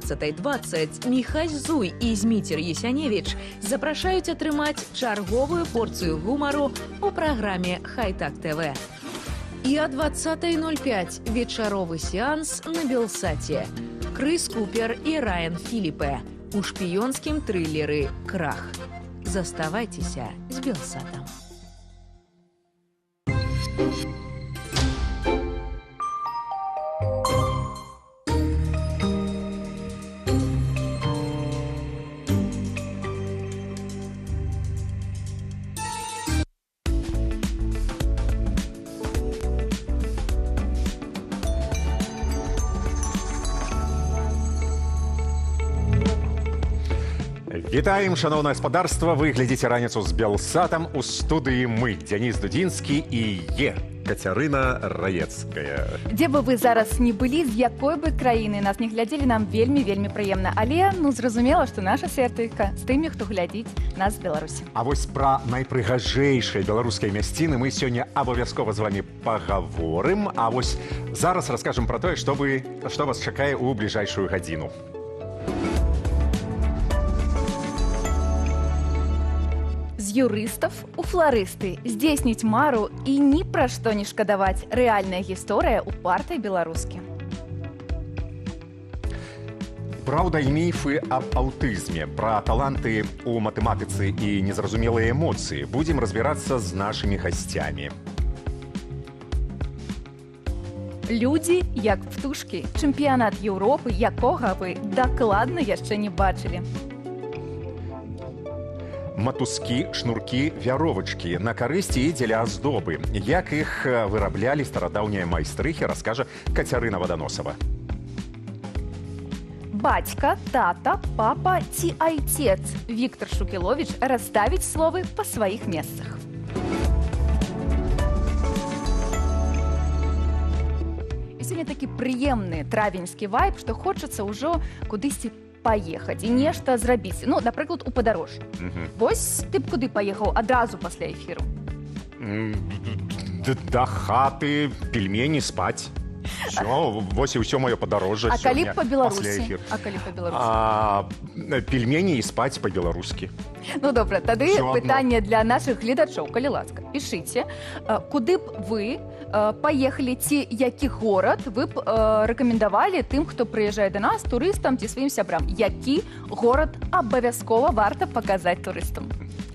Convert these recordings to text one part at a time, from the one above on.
17:20 Міхась Зуй і Зміцер Єсяневіч запрашаюць атрымаць чарговую порцыю гумару у праграме «Хай-так ТВ». І о 20:05 вечаровы сеанс на Белсаце. Крис Купер і Райан Філіпе у шпіёнскім трылеры «Крах». Заставайцеся з Белсатам. Вітаем, шановное гаспадарства, вы глядзіце раніцу з Белсатам. У студыі мы, Дзяніс Дудзінскі і Кацярына Раецкая. Дзе бы вы зараз не былі, з якой бы краіны нас не глядзелі, нам вельмі прыемна. Але, зразумела, што наша сертыка з тымі, хто глядзіць нас з Беларусі. А вось пра найпрыгажэйшыя беларускія мясціны мы сёння абавязкова з вами пагаворым. А вось зараз раскажам пра тое, што вас чакае ў бліжэйшую гадзіну. З юрыстаў у фларысты, здзейсніць мару і ні пра што не шкадаваць. Рэальная гісторыя ў партыі беларускі. Праўда і міфы аб аўтызме, пра таланты ў матэматыцы і незразумелыя эмоцыі будзем разбірацца з нашымі гасцямі. Людзі як птушкі. Чэмпіянат Еўропы, якога вы дакладна яшчэ не бачылі. Матускі, шнуркі, вяровачкі на карысці і дзеля аздобы. Як іх выраблялі старадаўнія майстрыхі, раскажа Кацярына Ваданосава. Бацька, тата, папа ці айцец. Віктор Шукіловіч расставіць словы па сваіх месцах. І сёння такі прыемны травеньскі вайб, што хочацца ўжо кудысьці паехаць і нешта зрабіць. Напрыклад, у падарожжа. Вось ты б куды паехаў адразу пасля эфіру? Да хаты, пельмені, спаць. Вось і ўсё маё падарожжа А калі б па-беларусі? Пельмені і спаць па-беларускі. Добра, тады пытанне для нашых гледачоў, калі ласка. Пішыце, куды б вы паехалі, ці які горад вы б рэкамендавалі тым, хто прыязджае да нас, турыстам ці сваім сябрам. Які горад абавязкова варта паказаць турыстам?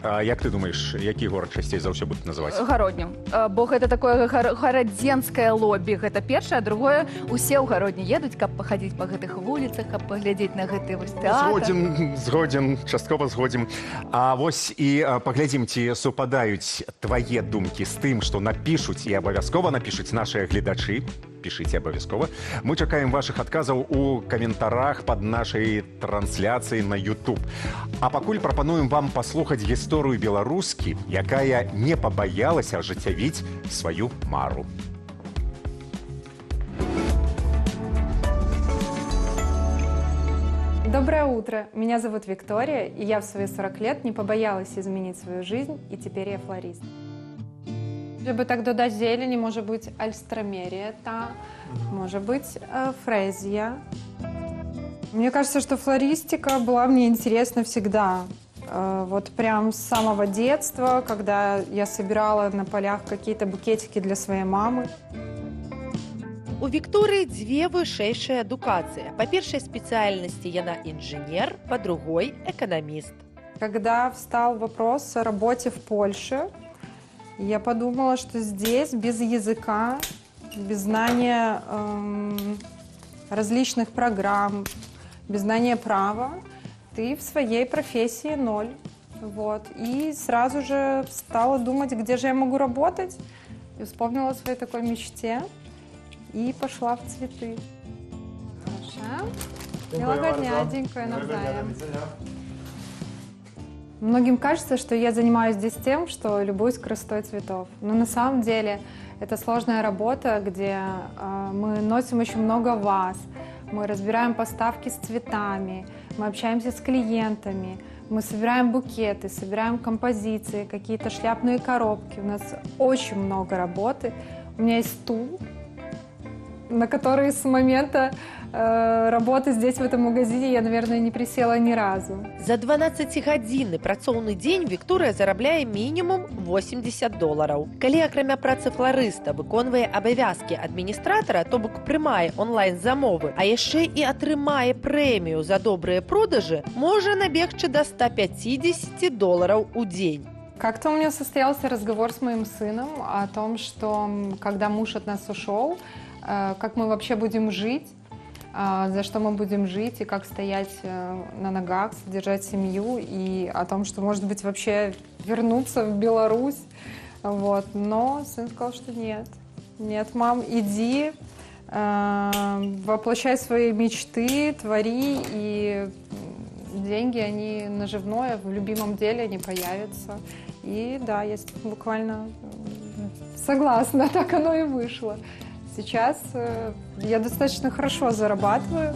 А як ты думаеш, які горад часцей за ўсё будуць называць? Гародню. Бо гэта такое гарадзенскае лобі. Гэта першае, а другое, усе ў гародні едуць, каб пахадзіць па гэтых вуліцах, каб паглядзець на гэты вось тэатр. Згодзін, часткова згодзім. А вось і паглядзім, ці супадаюць твае думкі з тым, што напішуць і абавязкова напішуць нашыя гледачы. Пішыце абавязкова. Мы чакаем вашых адказаў у каментарах пад нашай трансляцыяй на YouTube. А пакуль прапануем вам паслухаць гісторыю беларускі, якая не пабаялася ажыццявіць сваю мару. Доброе утро. Меня зовут Виктория, и я в свои 40 лет не побоялась изменить свою жизнь, и теперь я флорист. Żeby tak dodać zieleni, może być альстромерия, может быть фрезия. Мне кажется, что флористика была мне интересна всегда. Вот прям с самого детства, когда я собирала на полях какие-то букетики для своей мамы. У Вікторыі дзве вышэйшыя адукацыі. Па першай спецыяльнасці яна інжынер, па другой эканаміст. Когда встал вопрос о работе в Польше, я подумала, что здесь без языка, без знания различных программ, без знания права, ты в своей профессии ноль. Вот. И сразу же стала думать, где же я могу работать. И вспомнила о своей такой мечте и пошла в цветы. Хорошо. Милого дня, дякую, навзаєм. Многим кажется, что я занимаюсь здесь тем, что любуюсь красотой цветов. Но на самом деле это сложная работа, где мы носим очень много ваз, мы разбираем поставки с цветами, мы общаемся с клиентами, мы собираем букеты, собираем композиции, какие-то шляпные коробки. У нас очень много работы. У меня есть стул, на который с момента работы здесь, в этом магазине, я, наверное, не присела ни разу. За 12-гадзінны працоўны дзень Вікторыя зарабляе мінімум $80. Калі акрамя працы фларыста выконвае абавязкі адміністратара, то бок прымае онлайн-замовы, а яшчэ і атрымае прэмію за добрыя продажы, можа набегчы до $150 у дзень. Как-то у меня состоялся разговор с моим сыном о том, что когда муж от нас ушел, как мы вообще будем жить, за что мы будем жить и как стоять на ногах, содержать семью, и о том, что, может быть, вообще вернуться в Беларусь. Вот. Но сын сказал, что нет. Нет, мам, иди, воплощай свои мечты, твори, и деньги, они наживное, в любимом деле они появятся. И да, я буквально согласна, так оно и вышло. Сейчас я достаточно хорошо зарабатываю.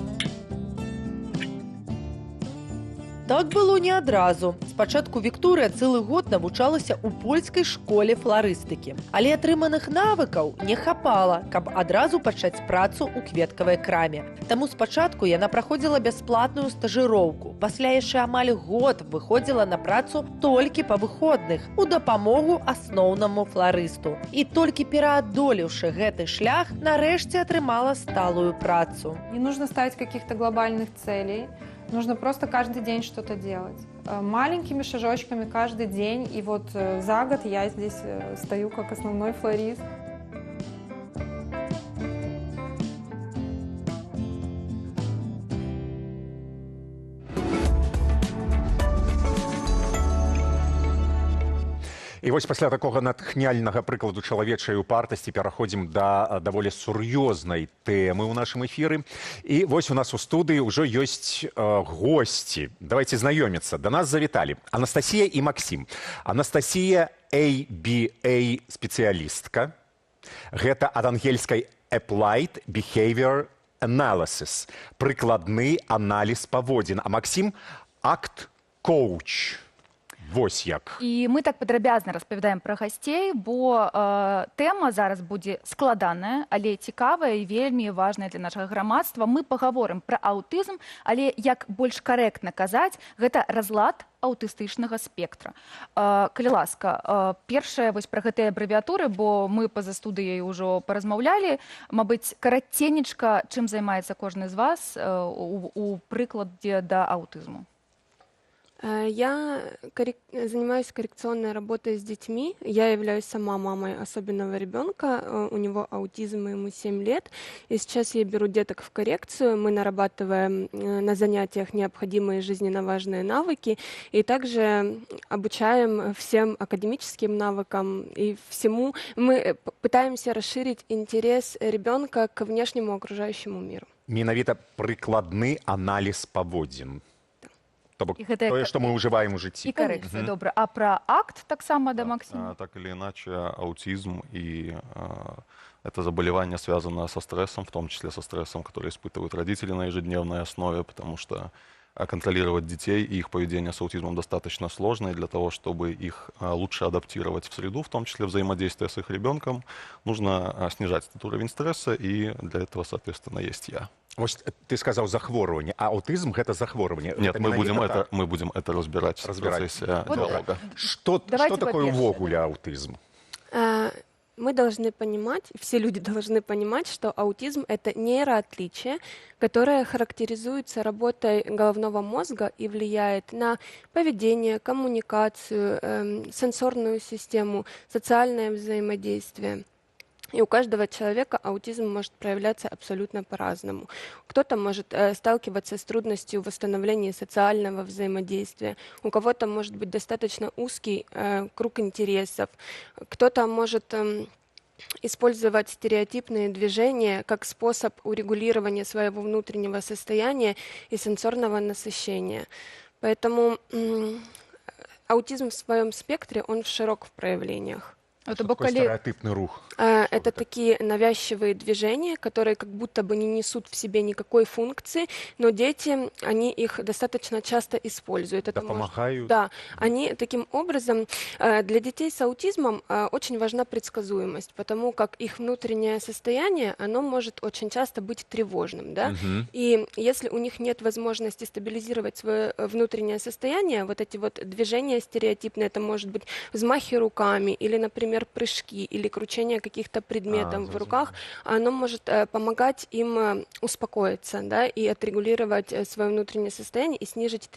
Так было не адразу. Спачатку Вікторыя цэлы год навучалася ў польскай школе фларыстыкі. Але атрыманых навыкаў не хапала, каб адразу пачаць працу ў кветкавай краме. Таму спачатку яна праходзіла бясплатную стажыроўку. Пасля яшчэ амаль год выходзіла на працу толькі па выходных у дапамогу асноўнаму фларысту. І толькі пераадолеўшы гэты шлях, нарэшце атрымала сталую працу. Не нужно ставить каких-то глобальных целей. Нужно просто каждый день что-то делать. Маленькими шажочками каждый день. И вот за год я здесь стою как основной флорист. І вось пасля такога натхняльнага прыкладу чалавечай упартасці пераходзім да даволі сур'ёзнай тэмы ў нашым эфіры. І вось у нас у студыі ўжо ёсць госці. Давайте знаёміцца. Да нас завіталі Анастасія і Максім. Анастасія ABA спецыялістка. Гэта ад ангельскай Applied Behavior Analysis. Прыкладны аналіз паводзін. А Максім акт-коуч. Вось як. І мы так падрабязна распавядаем пра гасцей, бо тэма зараз будзе складаная, але цікавая і вельмі важная для нашага грамадства. Мы пагаворым пра аўтызм, але як больш карэктна казаць, гэта разлад аўтыстычнага спектра. Калі ласка, першае вось пра гэтыя абрэвіятуры, бо мы па-за студыяй ужо паразмаўлялі, мабыць, караценечка, чым займаецца кожны з вас у прыкладзе да аўтызму? Я занимаюсь коррекционной работой с детьми. Я являюсь сама мамой особенного ребенка. У него аутизм, ему 7 лет. И сейчас я беру деток в коррекцию. Мы нарабатываем на занятиях необходимые жизненно важные навыки. И также обучаем всем академическим навыкам и всему. Мы пытаемся расширить интерес ребенка к внешнему окружающему миру. Менавіта прыкладны аналіз паводзін. То бок тое, што мы ўжываем у жыцці. І карэкцыя, добра. А пра акт таксама да Максима? Так или иначе, аутизм и это заболевание связано со стрессом, в том числе со стрессом, который испытывают родители на ежедневной основе, потому что контролировать детей и их поведение с аутизмом достаточно сложно, и для того, чтобы их лучше адаптировать в среду, в том числе взаимодействие с их ребенком, нужно снижать этот уровень стресса, и для этого, соответственно, есть я. Вось ты сказаў захворванне, а аўтызм гэта захворванне. Нет, мы будем это разбирать в процессе диалога. Что такое увогуле аутизм? Мы должны понимать, все люди должны понимать, что аутизм – это нейроотличие, которое характеризуется работой головного мозга и влияет на поведение, коммуникацию, сенсорную систему, социальное взаимодействие. И у каждого человека аутизм может проявляться абсолютно по-разному. Кто-то может сталкиваться с трудностью в восстановлении социального взаимодействия, у кого-то может быть достаточно узкий круг интересов, кто-то может использовать стереотипные движения как способ урегулирования своего внутреннего состояния и сенсорного насыщения. Поэтому аутизм в своем спектре, он широк в проявлениях. Это Что такое коли стереотипный рух? Это такие навязчивые движения, которые как будто бы не несут в себе никакой функции, но дети, они их достаточно часто используют. Да, помогают. Да, они таким образом, для детей с аутизмом очень важна предсказуемость, потому как их внутреннее состояние, оно может очень часто быть тревожным, да, и если у них нет возможности стабилизировать свое внутреннее состояние, вот эти вот движения стереотипные, это может быть взмахи руками или, например, прыжки или кручение каких-то предметов в руках, оно может помогать им успокоиться, да, и отрегулировать свое внутреннее состояние и снизить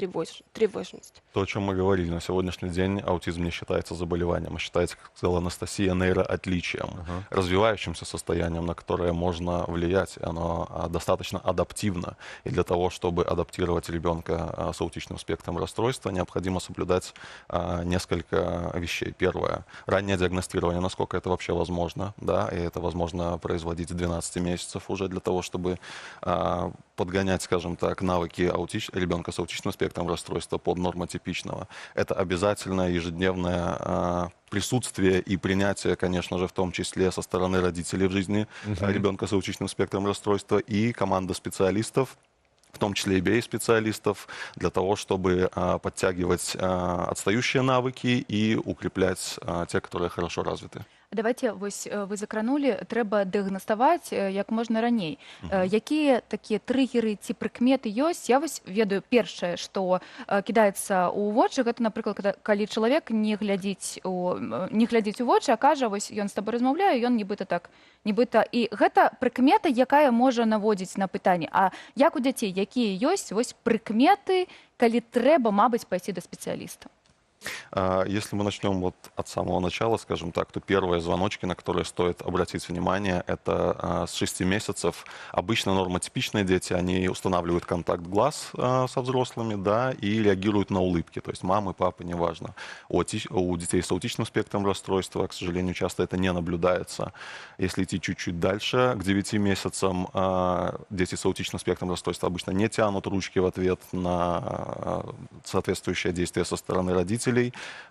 тревожность. То, о чем мы говорили, на сегодняшний день аутизм не считается заболеванием, а считается, как сказала Анастасия, нейроотличием, развивающимся состоянием, на которое можно влиять. Оно достаточно адаптивно. И для того, чтобы адаптировать ребенка с аутичным спектром расстройства, необходимо соблюдать несколько вещей. Первое. Раннее диагностирование, насколько это вообще возможно. Да, и это возможно производить с 12 месяцев уже для того, чтобы подгонять, скажем так, навыки ребенка с аутичным спектром расстройства под нормотипичного. Это обязательно ежедневное присутствие и принятие, конечно же, в том числе со стороны родителей в жизни ребенка с аутичным спектром расстройства и команда специалистов, в том числе и BA-специалистов, для того, чтобы подтягивать отстающие навыки и укреплять те, которые хорошо развиты. Давайте, вось вы закранули, трэба дыагнаставаць як можна раней. Якія такія трыггеры ці прыкметы ёсць? Я вось ведаю першае, што кідаецца ў вочы, гэта, напрыклад, калі чалавек не глядзіць у вочы, а кажа, вось ён з табой размаўляе, ён нібыта. І гэта прыкмета, якая можа наводзіць на пытанне. А як у дзяцей, якія ёсць вось прыкметы, калі трэба, мабыць, пайсці да спецыяліста? Если мы начнем вот от самого начала, скажем так, то первые звоночки, на которые стоит обратить внимание, это с 6 месяцев. Обычно нормотипичные дети, они устанавливают контакт глаз со взрослыми, да, и реагируют на улыбки. То есть мамы, папы, неважно. У детей с аутичным спектром расстройства, к сожалению, часто это не наблюдается. Если идти чуть-чуть дальше, к 9 месяцам дети с аутичным спектром расстройства обычно не тянут ручки в ответ на соответствующее действие со стороны родителей.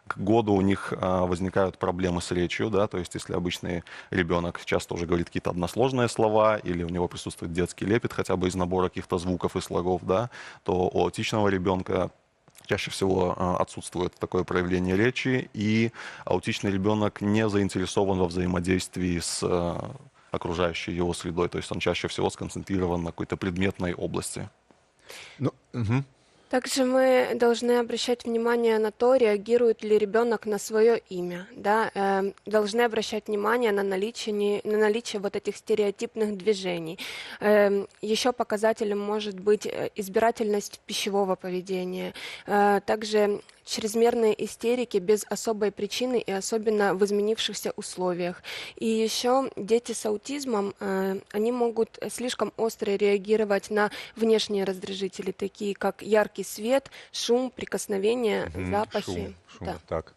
К году у них возникают проблемы с речью, да, то есть если обычный ребенок часто уже говорит какие-то односложные слова или у него присутствует детский лепет хотя бы из набора каких-то звуков и слогов, да, то у аутичного ребенка чаще всего отсутствует такое проявление речи, и аутичный ребенок не заинтересован во взаимодействии с окружающей его средой, то есть он чаще всего сконцентрирован на какой-то предметной области. Также мы должны обращать внимание на то, реагирует ли ребенок на свое имя. Да? Должны обращать внимание на наличие вот этих стереотипных движений. Еще показателем может быть избирательность пищевого поведения. Также чрезмерные истерики без особой причины и особенно в изменившихся условиях. И еще дети с аутизмом, они могут слишком остро реагировать на внешние раздражители, такие как яркий свет, шум, прикосновения, запахи. Шум, да. так.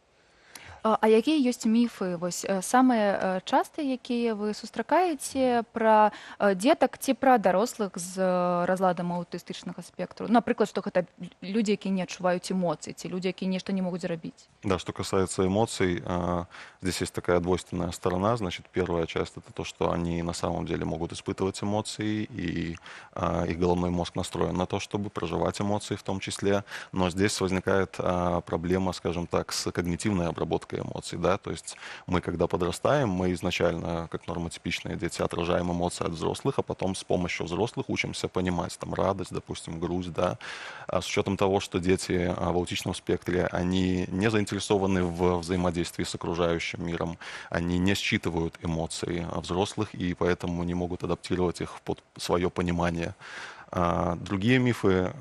А якія ёсць міфы, вось самыя частыя, якія вы сустракаеце пра дзетак ці пра дарослых з разладам аўтыстычнага спектру? Напрыклад, што гэта людзі, якія не адчуваюць эмоцый, ці людзі, якія нешта не могуць зрабіць? Да, что касается эмоций, здесь есть такая двойственная сторона. Значит, первая часть — это то, что они на самом деле могут испытывать эмоции, и их головной мозг настроен на то, чтобы проживать эмоции в том числе. Но здесь возникает проблема, скажем так, с когнитивной обработкой эмоций, да, то есть мы, когда подрастаем, мы изначально, как нормотипичные дети, отражаем эмоции от взрослых, а потом с помощью взрослых учимся понимать, там, радость, допустим, грусть, да, с учетом того, что дети в аутичном спектре, они не заинтересованы в взаимодействии с окружающим миром, они не считывают эмоции взрослых, и поэтому не могут адаптировать их под свое понимание. Другие мифы,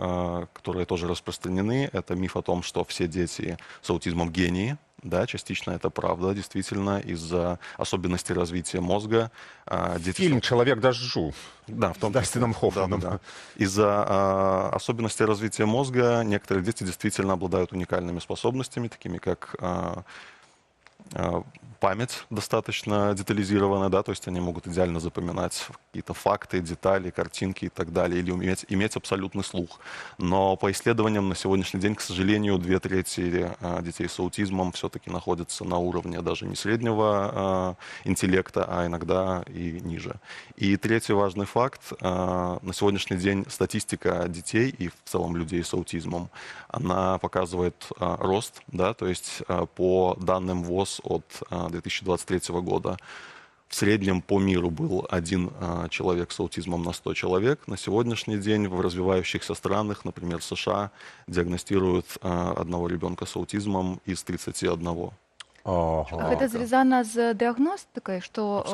которые тоже распространены, это миф о том, что все дети с аутизмом гении. Да, частично это правда, действительно, из-за особенностей развития мозга. Фильм «Человек дождю». Да, в том Дастином Хоффманом. да. Из-за особенностей развития мозга некоторые дети действительно обладают уникальными способностями, такими как память достаточно детализированная, да, то есть они могут идеально запоминать какие-то факты, детали, картинки и так далее, или иметь абсолютный слух. Но по исследованиям на сегодняшний день, к сожалению, 2/3 детей с аутизмом все-таки находятся на уровне даже не среднего интеллекта, а иногда и ниже. И третий важный факт. На сегодняшний день статистика детей и в целом людей с аутизмом, она показывает рост, да, то есть по данным ВОЗ от 2023 года в среднем по миру был 1 человек с аутизмом на 100 человек. На сегодняшний день в развивающихся странах, например, США, диагностируют 1 ребенка с аутизмом из 31. Гэта звязана з дыягностыкай, што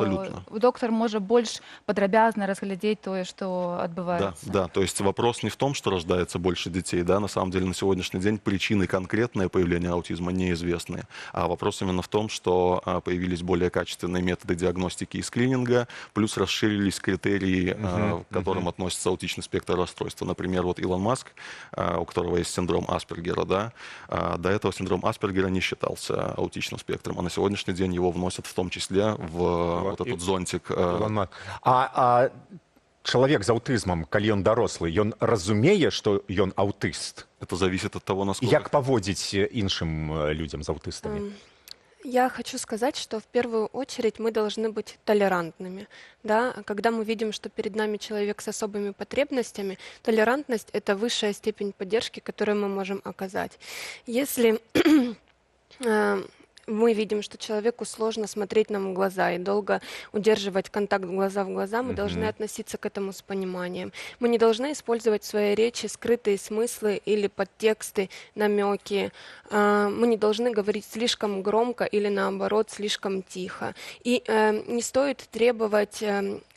доктор можа больш падрабязна разглядзець тое, што адбываецца. Да, то есть вопрос не в том, что рождается больше детей, да, на самом деле на сегодняшний день причины конкретное появления аутизма неизвестны, а вопрос именно в том, что появились более качественные методы диагностики и скрининга, плюс расширились критерии, к которым относится аутичный спектр расстройства. Например, вот Илон Маск, у которого есть синдром Аспергера, да, до этого синдром Аспергера не считался аутичным спектром, а на сегодняшний день его вносят в том числе в вот этот зонтик. А человек з аўтызмам, калі ён дарослы, ён разумее, што ён аўтыст? Это зависит от того, насколько... Як паводзіць іншым людям з аўтыстамі? Я хочу сказать, что в первую очередь мы должны быть толерантными. Да? Когда мы видим, что перед нами человек с особыми потребностями, толерантность — это высшая степень поддержки, которую мы можем оказать. Если мы видим, что человеку сложно смотреть нам в глаза и долго удерживать контакт глаза в глаза, мы должны относиться к этому с пониманием. Мы не должны использовать в своей речи скрытые смыслы или подтексты, намеки. Мы не должны говорить слишком громко или, наоборот, слишком тихо. И не стоит требовать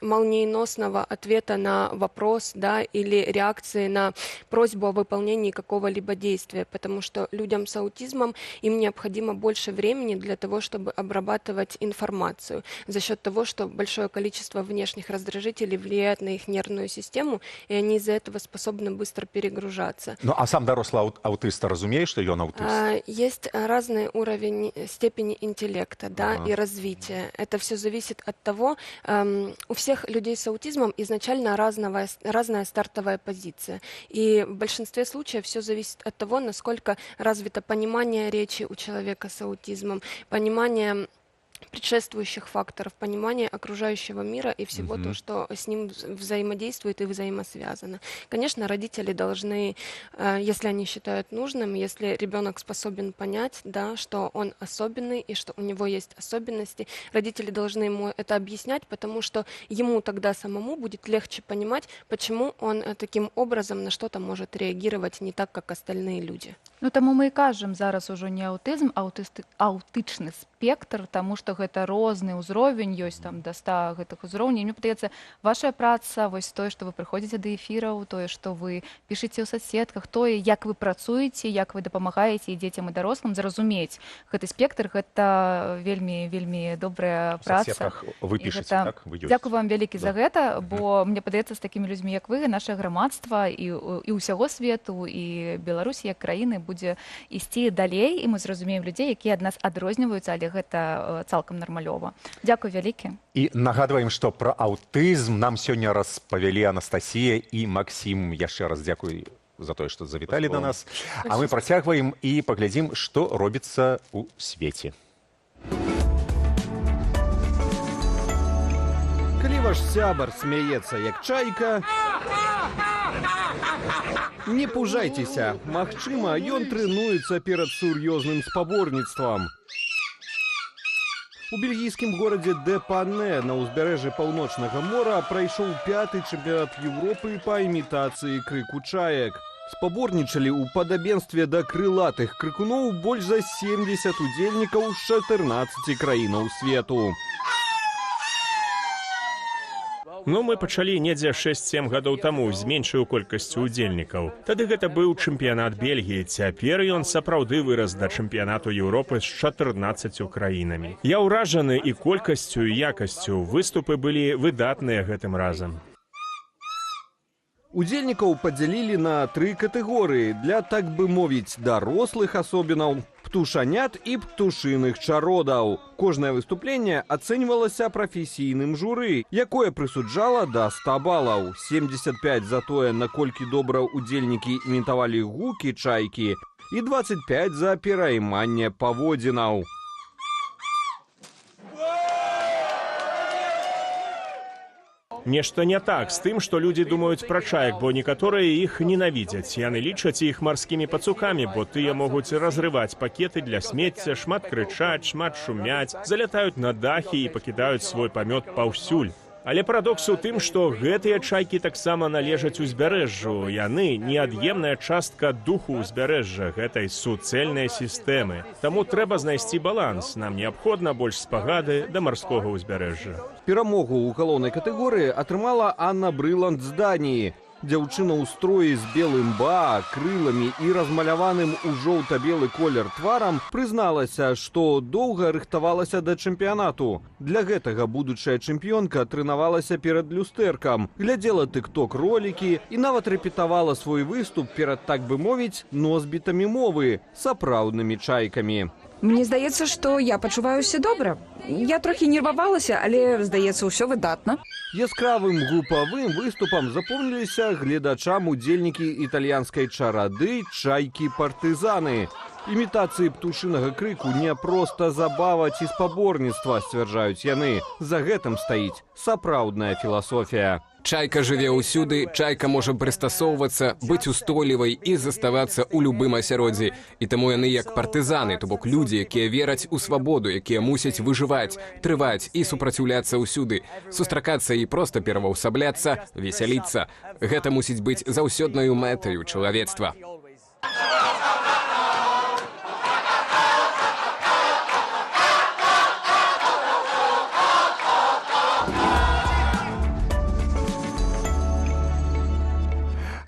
молниеносного ответа на вопрос, да, или реакции на просьбу о выполнении какого-либо действия, потому что людям с аутизмом им необходимо больше времени для того, чтобы обрабатывать информацию, за счет того, что большое количество внешних раздражителей влияет на их нервную систему, и они из-за этого способны быстро перегружаться. Ну, а сам дарослы аўтыст разумее, што ён аўтыст? Есть разный уровень степени интеллекта, да, и развития. Это все зависит от того, у всех людей с аутизмом изначально разная стартовая позиция. И в большинстве случаев все зависит от того, насколько развито понимание речи у человека с аутизмом, понимание предшествующих факторов, понимание окружающего мира и всего то, что с ним взаимодействует и взаимосвязано. Конечно, родители должны, если они считают нужным, если ребенок способен понять, да, что он особенный и что у него есть особенности, родители должны ему это объяснять, потому что ему тогда самому будет легче понимать, почему он таким образом на что-то может реагировать не так, как остальные люди. Ну, таму мы і кажам зараз ужо не аўтызм, а аўтычны спектр, таму што гэта розны ўзровень, ёсць там да 100 гэтых узроўняў. Мне падаецца, ваша праца, вось тое, што вы прыходзіце да эфіраў, тое, што вы пішыце ў соцсетках, тое, як вы працуеце, як вы дапамагаеце і дзецям і дарослым зразумець гэты спектр, гэта вельмі, вельмі добрая праца. В соцсетках вы пішыце, так? Дзякую вам вялікі за гэта, бо мне падаецца, з такімі людзьмі, як вы, наше грамадства і ўсяго свету, і Беларусі як краіны будзе ісці далей, і мы зразумеем людзей, якія ад нас адрозніваюцца, але гэта цалкам нармалёва. Дзякуй вялікі. І нагадваем, што пра аўтызм нам сёння распавялі Анастасія і Максім. Яшчэ раз дзякуй за тое, што завіталі да нас. А мы працягваем і паглядзім, што робіцца ў свеце. Калі ваш сябар смяецца як чайка, не пужайцеся. Магчыма, ён трэнуецца перад сур'ёзным спаборніцтвам. У бельгійскім горадзе Депане на ўзбярэжжы Паўночнага мора прайшоў 5-й чэмпіянат Еўропы па імітацыі крыку чаек. Спаборнічалі ў падабенстве да крылатых крыкуноў больш за 70 удзельнікаў з 14 краінаў свету. Ну, мы пачалі недзе 6-7 гадоў таму з меншаю колькасцю удзельнікаў. Тады гэта быў чэмпіянат Бельгіі. Цяпер ён сапраўды вырас да чэмпіянату Еўропы з 14 краінамі. Я ўражаны і колькасцю, і якасцю. Выступы былі выдатныя гэтым разам. Удзельнікаў падзялілі на 3 катэгорыі для, так бы мовіць, дарослых асобінаў, птушанят і птушыных чародаў. Кожнае выступленне ацэньвалася прафесійным журы, якое прысуджала да 100 балаў. 75 за тое, наколькі добра удзельнікі імітавалі гукі чайкі, і 25 за перайманне паводзінаў. Нешта не так з тым, што людзі думаюць пра чаек, бо некаторыя іх ненавідзяць. Яны лічаць іх марскімі пацукамі, бо тыя могуць разрываць пакеты для смецця, шмат крычаць, шмат шумяць, залятаюць на дахі і пакідаюць свой памёт паўсюль. Але парадокс у тым, што гэтыя чайкі таксама належаць узбярэжжу. Яны неад'емная частка духу ўзбярэжжа, гэтай суцэльнай сістэмы. Таму трэба знайсці баланс. Нам неабходна больш спагады да марскога ўзбярэжжа. Перамогу ў галоўнай катэгорыі атрымала Анна Брыланд з Даніі. Дзяўчына ў строі з белым ба, крыламі і размаляваным у жоўта-белы колер тварам прызналася, што доўга рыхтавалася да чэмпіянату. Для гэтага будучая чэмпіёнка трэнавалася перад люстэркам, глядзела тык-ток-ролікі і нават рэпетавала свой выступ перад, так бы мовіць, носьбітамі мовы, сапраўднымі чайкамі. Мне здаецца, што я пачуваюся добра. Я трохі нервавалася, але, здаецца, ўсё выдатна. Яскравым групавым выступам запомніліся гледачам удзельнікі італьянскай чарады чайкі-партызаны. Імітацыі птушынага крыку не проста забава ці спаборніцтва, сцвярджаюць яны. За гэтым стаіць сапраўдная філасофія. Чайка жыве ўсюды, чайка можа прыстасоўвацца, быць устойлівай і заставацца ў любым асяроддзі. І таму яны як партызаны, то бок людзі, якія вераць у свабоду, якія мусяць выжываць, трываць і супраціўляцца ўсюды, сустракацца і проста пераўвасабляцца, весяліцца. Гэта мусіць быць заўсёднаю мэтаю чалавецтва.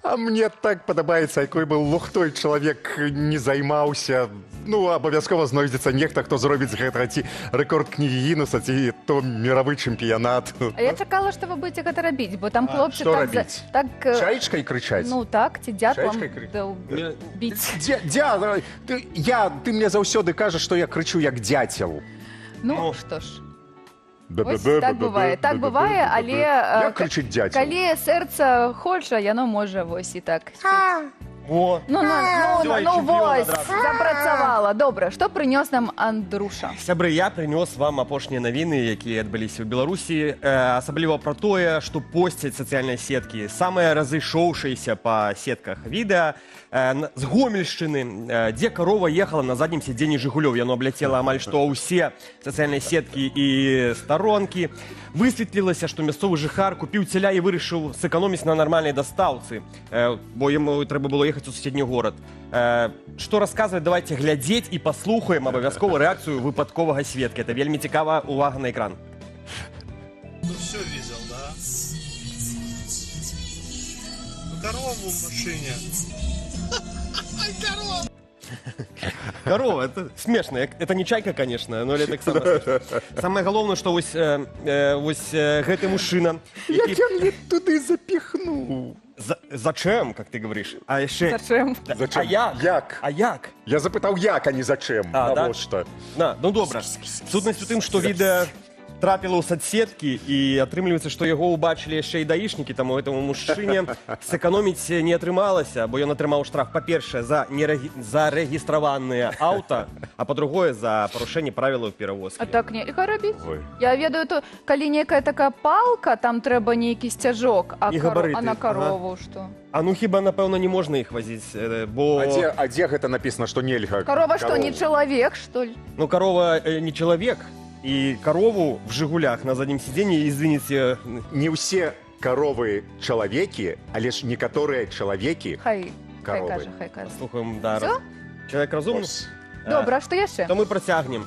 А мне так падабаецца, якой бы лухтой чалавек не займаўся. Ну, абавязкова знойдзецца нехта, хто зробіць гэта ці рэкорд кнігі Гіннеса, ці то мировы чэмпіянат. А я чакала, што вы будзеце гэта рабіць, бо там хлопцы што так... рабіць? Чаечкай крычаць? Ну так, ці дятлам Чаечкай біць. Ты мне заўсёды кажаш, што я крычу як дзяцел. Ну, што ж. Ось так бывае, але калі сэрца хоча, яно можа вось і так. О, Ну вось, запрацавала. Добра, што прынёс нам Андруша? сябры, я прынёс вам апошнія навіны, якія адбыліся ў Беларусі, асабліва пра тое, што посцяць сацыяльныя сеткі. Самыя разышоўшыеся па сетках відэа з Гомельшчыны, дзе карова ехала на заднім сядзенні Жигулёў. Яно абляцела амаль што ўсе сацыяльныя сеткі і старонкі. Высветлілася, што мясцовы жыхар купіў цяля і вырашыў сэканоміць на нармальнай дастаўцы, бо яму трэба было ехаць у суседні горад. Што расказваць, давайте глядзець і паслухаем абавязкова рэакцыю выпадковага сведка. Это вельмі цікава, увага на экран. Ну все видел, да? Корову в машине. Корова! Корова, это смешно. Это не чайка, конечно, но это самое смешно. Самое главное, что вось гэты мужчына... Як я мне туды запихнул? Зачем, как ты говоришь? А яшчэ... Зачем? А як? А як? Я запытаў як, а не зачем. Да? Вот что. Ну добра. Сутнасць у тым, што відэа трапіла ў соцсеткі і атрымліваецца, што яго ўбачылі яшчэ і даішнікі, таму гэтаму мужчыне сэканоміць не атрымалася, бо ён атрымаў штраф, па-першае, за зарэгістраваныя аўта, а па-другое, за парушэнне правілаў перавозкі. А так нельга рабіць? Я ведаю, то калі некая такая палка, там трэба нейкі сцяжок, а на карову што? А ну хіба, напэўна, не можна іх вазіць, бо... А дзе гэта напісана, што нельга? Карова што, не чалавек, што ли? Ну, корова не чалавек. И корову в «Жигулях» на заднем сиденье, извините... Не все коровы человеки, а лишь некоторые человеки коровы. Хай кажа. Слухаем, да. Всё? Человек разумный? Добра, што яшчэ? То мы працягнем.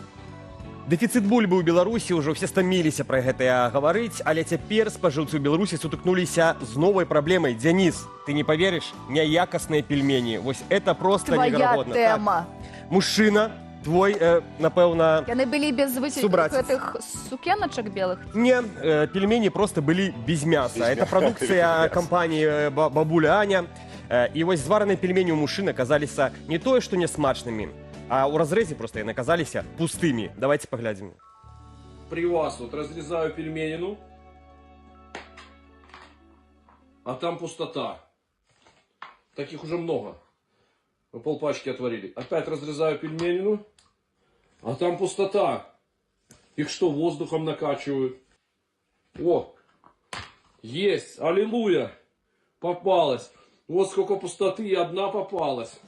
Дэфіцыт бульбы ў Беларусі ўжо все стаміліся пра гэта гаварыць, але цяпер спажыўцы ў Беларусі сутыкнуліся з новай праблемай. Дзяніс, ты не поверишь, няякасныя пельмені. Вось это просто неверагодна. Твоя тэма. Мужчына твой, напэўна, Яны былі без Субраціц. гэтых сукеначак белых? не, пельмені просто былі без мяса. Это прадукцыя кампаніі бабуля Аня. І вось звараныя пельмені ў мужчын аказаліся не тое, што нясмачнымі, а ў разрэзе просто яны аказаліся пустымі. Давайте паглядзім. При вас вот разрезаю пельменину, а там пустота. Таких уже много. Вы полпачки отварили. Опять разрезаю пельменину, а там пустота. Их что, воздухом накачивают? О, есть, аллилуйя, попалась. Вот сколько пустоты, и одна попалась.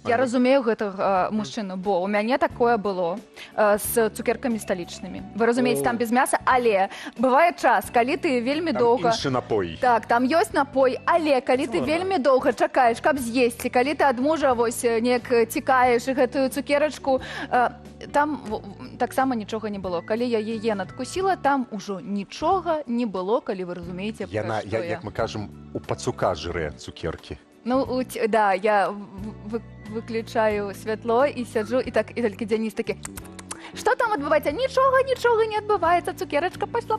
Я разумею гэтага мужчыну, бо у мяне такое было з цукеркамі сталічнымі. Вы разумееце, там без мяса, але бывае час, калі ты вельмі доўга... Іншы напой. Так, там ёсць напой, але калі ты вельмі доўга чакаеш, каб з'есці, калі ты ад мужа вось неяк цікаеш гэтую цукерачку, там таксама нічога не было. Калі я яе надкусіла, там ужо нічога не было, калі вы разумееце, пра што я. Як мы кажам, у пацука жрэ цукеркі. Ну, да, я выключаю святло і сяджу, і толькі Дзяніс такі... Што там адбываецца? Нічога не адбываецца. Цукерачка пайшла.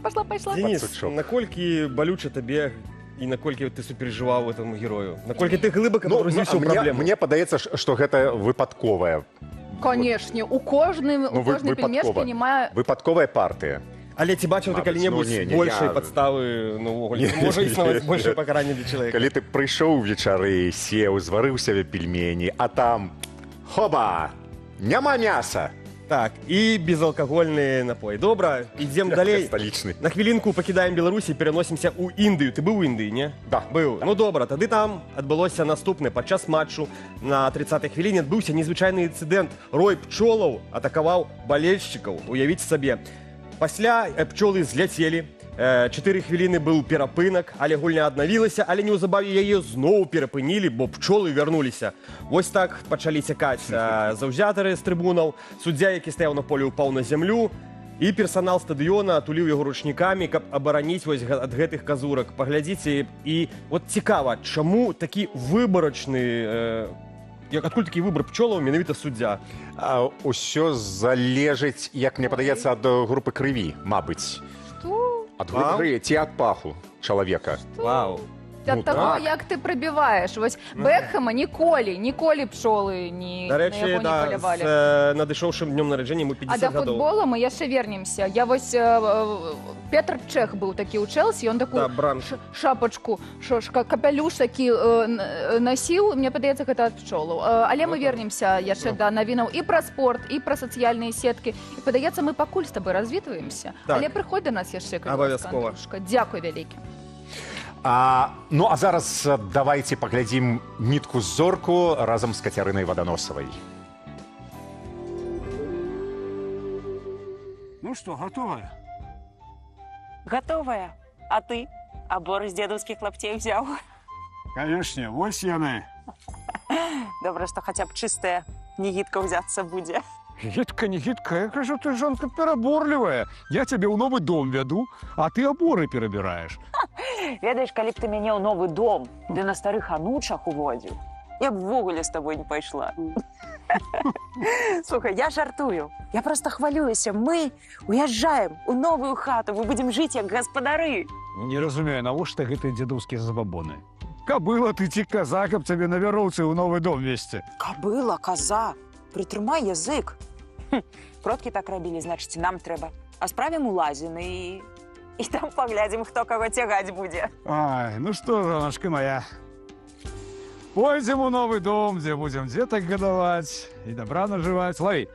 Дзяніс, наколькі балюча табе і наколькі ты суперажываў этому герою? Наколькі ты глыбака пагрузіўся ў праблему? Мне падаецца, што гэта выпадковая. Канешне, у кожнай пельмешкі не мае... Выпадковая партыя. Але ці бачыў ты калі-небудзь большай падставы, ну, увогуле, можа існаваць большае пакаранне для чалавека? Калі ты прыйшоў вечары, сеў, зварыў сябе пельмені, а там, хоба, няма мяса. Так, і безалкагольны напой. Добра, ідзем далей. Сталічны. На хвілінку пакідаем Беларусь і пераносімся ў Індыю. Ты быў у Індыі, не? Да. Быў. Ну добра, тады там адбылося наступнае. Падчас матчу на 30-й хвіліне адбыўся незвычайны інцыдэнт. Рой пчолаў атакаваў балельшчыкаў. Уявіце сабе. Пасля пчолы зляцелі, 4 хвіліны быў перапынак, але гульня аднавілася, але неўзабаве яе зноў перапынілі, бо пчолы вярнуліся. Вось так пачалі цякаць заўзятары з трыбунаў, суддзя, які стаяў на полі, упаў на зямлю, і персанал стадыёна атуліў яго ручнікамі, каб абараніць вось ад гэтых казурак. Паглядзіце, і от цікава, чаму такі выбарачны... Адкуль такі выбор пчолаў менавіта суддзя? Усё залежыць, як мне падаецца, ад групы крыві, мабыць. Што? Ад групы крыві ці ад паху чалавека. Вау. Ад таго, як ты прабіваеш. Вось Бэкхэма ніколі пчолы на яго не палявалі. З надышоўшым днём нараджэння, ему 50 гадоў. А да футбола мы яшчэ вернемся. Я вось... Петр Чэх быў такі ў Чэлсі, ён такую шапачку, капялюш такі насіў, мне падаецца, гэта ад пчолаў. Але мы вернемся яшчэ да навінаў і пра спорт, і пра сацыяльныя сеткі. І падаецца, мы пакуль з табой развітваемся. Але прыходь да нас яшчэ, абавязкова. Дзякуй вялікі. Ну, а зараз давайте паглядзім нітку зорку разам з Кацярынай Ваданосавай. Ну что, готовая? Готовая. А ты? Аборы з дзедаўскіх лапцей взяў? Конечно, вось яны. Добра, што хаця б чыстая, не гідка ўзяцца будзе. Гідка, не гідка, я кажу, ты жонка пераборлівая. Я цябе ў новы дом вяду, а ты аборы перабіраеш. Ведаеш, калі б ты мяне ў новы дом, ды на старых анучах уводзіў, я б ввогуле з табой не пайшла. Слухай, я жартую. Я просто хвалююся. Мы уязджаем у новую хату, мы будзем жыць як гаспадары. Не разумею, навошта гэтыя дзедаўскія забабоны? Кабыла ты ці каза, каб цябе на вяроўцы ў новы дом весці. Кабыла, каза, прытрымай язык. Продкі так рабілі, значыць, нам трэба. А справім у лазіны і там паглядзім, хто каго цягаць будзе. Ай, ну што, жанашка моя, пойдзем у новы дом, дзе будзем дзетак гадаваць і добра нажываць. Лови.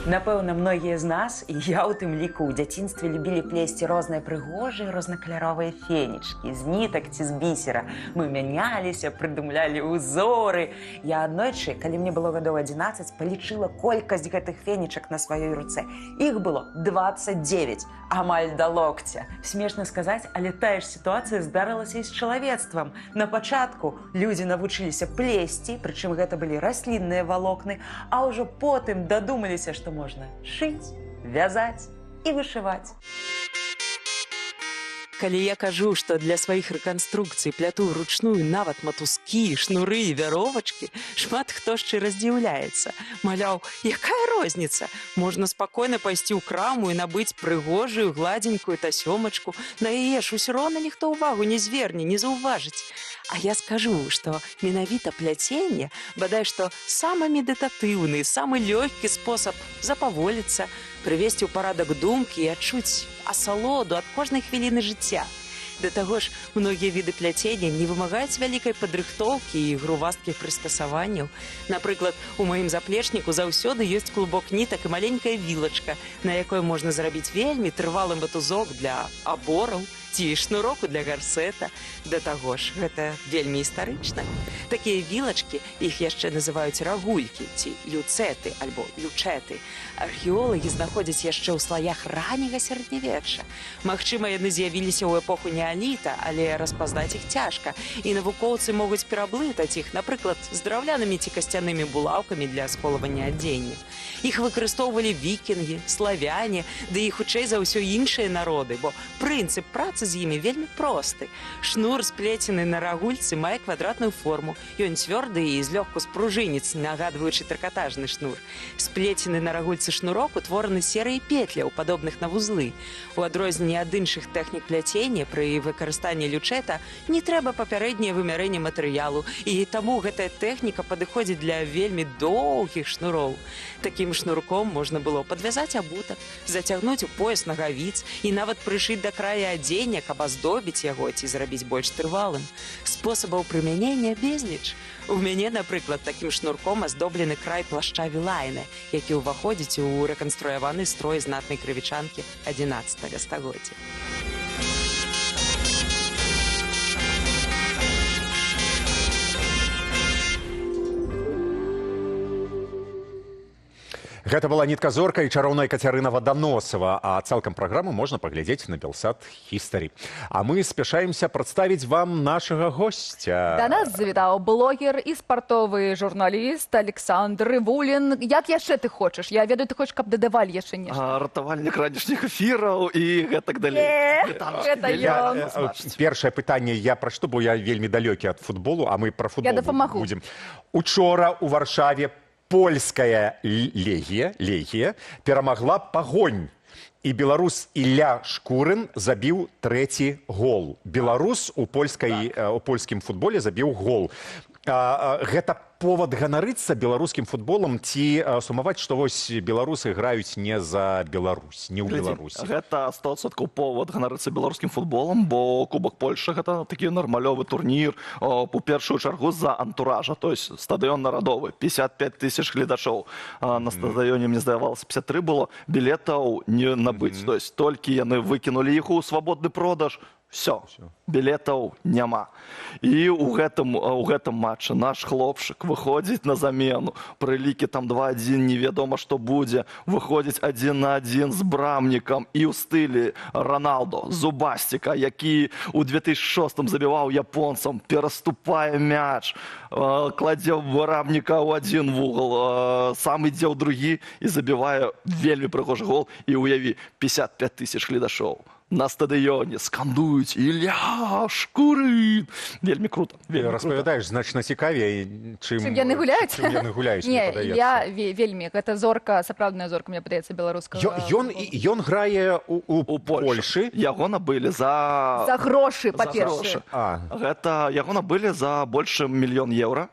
Напэўна, многія з нас, і я ў тым ліку, ў дзяцінстве любілі плесці розныя прыгожыя, рознакаляровыя фенечкі, з нітак ці з бісера. Мы мяняліся, прыдумлялі ўзоры. Я аднойчы, калі мне было гадоў 11, палічыла колькасць гэтых фенечак на сваёй руцэ. Іх было 29, амаль да локця. Смешна сказаць, але тая ж сітуацыя здарылася і з чалавецтвам. На пачатку людзі навучыліся плесці, прычым гэта былі раслінныя валокны, а ўжо потым дадумаліся, што можна шыць, вязаць і вышываць. Калі я кажу, што для сваіх рэканструкцый пляту ручную нават матускі, шнуры і вяровачкі, шмат хто шчыра здзіўляецца. Маляў, якая розніца? Можна спакойна пайсці ў краму і набыць прыгожую, гладзенькую тасёмачку. На яе ж усё роўна ніхто ўвагу не зверне, не заўважыць. А я скажу, што менавіта пляценне, бадай што самы медытатыўны, самы лёгкі спосаб запаволіцца, прывесці ў парадак думкі і адчуць асалоду ад кожнай хвіліны жыцця. Да таго ж, многія віды пляцення не вымагаюць вялікай падрыхтоўкі і грувасткіх прыстасаванняў. Напрыклад, у маім заплечніку заўсёды ёсць клубок нітак і маленькая вілачка, на якой можна зрабіць вельмі трывалы матузок для абораў ці шнуроку для гарсета. Да таго ж, гэта вельмі гістарычна. Такія вілачкі, іх яшчэ называюць рагулькі ці люцэты альбо лючэты. Археолагі знаходзяць яшчэ ў слаях ранняга сярэднявечча. Магчыма, яны з'явіліся ў эпоху неаліта, але распазнаць іх цяжка, і навукоўцы могуць пераблытаць іх, напрыклад, з драўлянымі ці касцянымі булаўкамі для сколвання адзення. Іх выкарыстоўвалі вікінгі, славяне, ды і хутчэй за ўсё іншыя народы, бо прынцып працы з імі вельмі просты. Шнур, сплецены на рагульцы, мае квадратную форму. Ён цвёрды і злёгку спружыніць, нагадваючы трыкатажны шнур. Сплецены на рагульцы шнурок утвораны серыі петляў, падобных на вузлы. У адрозненне ад іншых тэхнік пляцення, пры выкарыстанні лючэта не трэба папярэдняе вымярэнне матэрыялу, і таму гэтая тэхніка падыходзіць для вельмі доўгіх шнуроў. Такім шнурком можна было падвязаць абутак, зацягнуць у пояс нагавіц і нават прышыць да края адзення, каб аздобіць яго ці зрабіць больш трывалым. Спосабаў прымянення безліч. У мяне, напрыклад, такім шнурком аздоблены край плашча Вілайна, які ўваходзіць у рэканструяваны строй знатнай крывічанкі 11 стагоддзя. Гэта была нітка зорка і чароўная Кацярына Ваданосава, а цалкам праграму можна паглядзець на Белсат History. А мы спяшаемся прадставіць вам нашага госця. Да нас завітаў блогер і спартовы журналіст Александр Рывулін. Як яшчэ ты хочаш? Я ведаю, ты хочаш, каб дадавалі яшчэ нешта. Ратавальнік ранішніх эфіраў і гэтак далей. Гэта ён. Першае пытанне я пра што, бо я вельмі далёкі ад футболу, а мы пра футбол будзем. Учора ў Варшаве польская легія перамагла Пагонь. І беларус Ілля Шкурын забіў 3-й гол. Беларус у польскім футболе забіў гол. Гэта повод ганарыцца беларускім футболам ці сумаваць, што вось беларусы граюць не за Беларусь, не ў Беларусі? Гэта 100% повод ганарыцца беларускім футболам, бо Кубак Польшчы гэта такі нармалёвы турнір, у першую чаргу з-за антуража, то есть стадыён нарадовы, 55 тысяч гледачоў. На стадыёне, мне здавалася, 53 было, білетаў не набыць, то есть толькі яны выкінулі іх у свабодны продаж, все, білетаў няма. І ў гэтым матчы наш хлопчык выходзіць на замену. Пры лікі там 2-1, невядома, што будзе. Выходзіць 1-1 з брамнікам і ў стылі Роналдо, зубастіка, які ў 2006 забіваў японцам, пераступае мяч, кладзе брамніка ў адзін вугал, сам ідзе ў другі і забівае вельмі прыгожы гол. І ўяві, 55 тысяч гледачоў на стадыёне скандуюць «Ілля Шкурын». Вельмі круто. Распавядаеш значна цікавей, чым яны гуляюць. Не, я вельмі. Гэта зорка, сапраўдная зорка, мне падаецца, беларускага. Ён грае у Польшы. Яго набылі за грошы, па-першае. Гэта яго набылі за больш мільён еўра.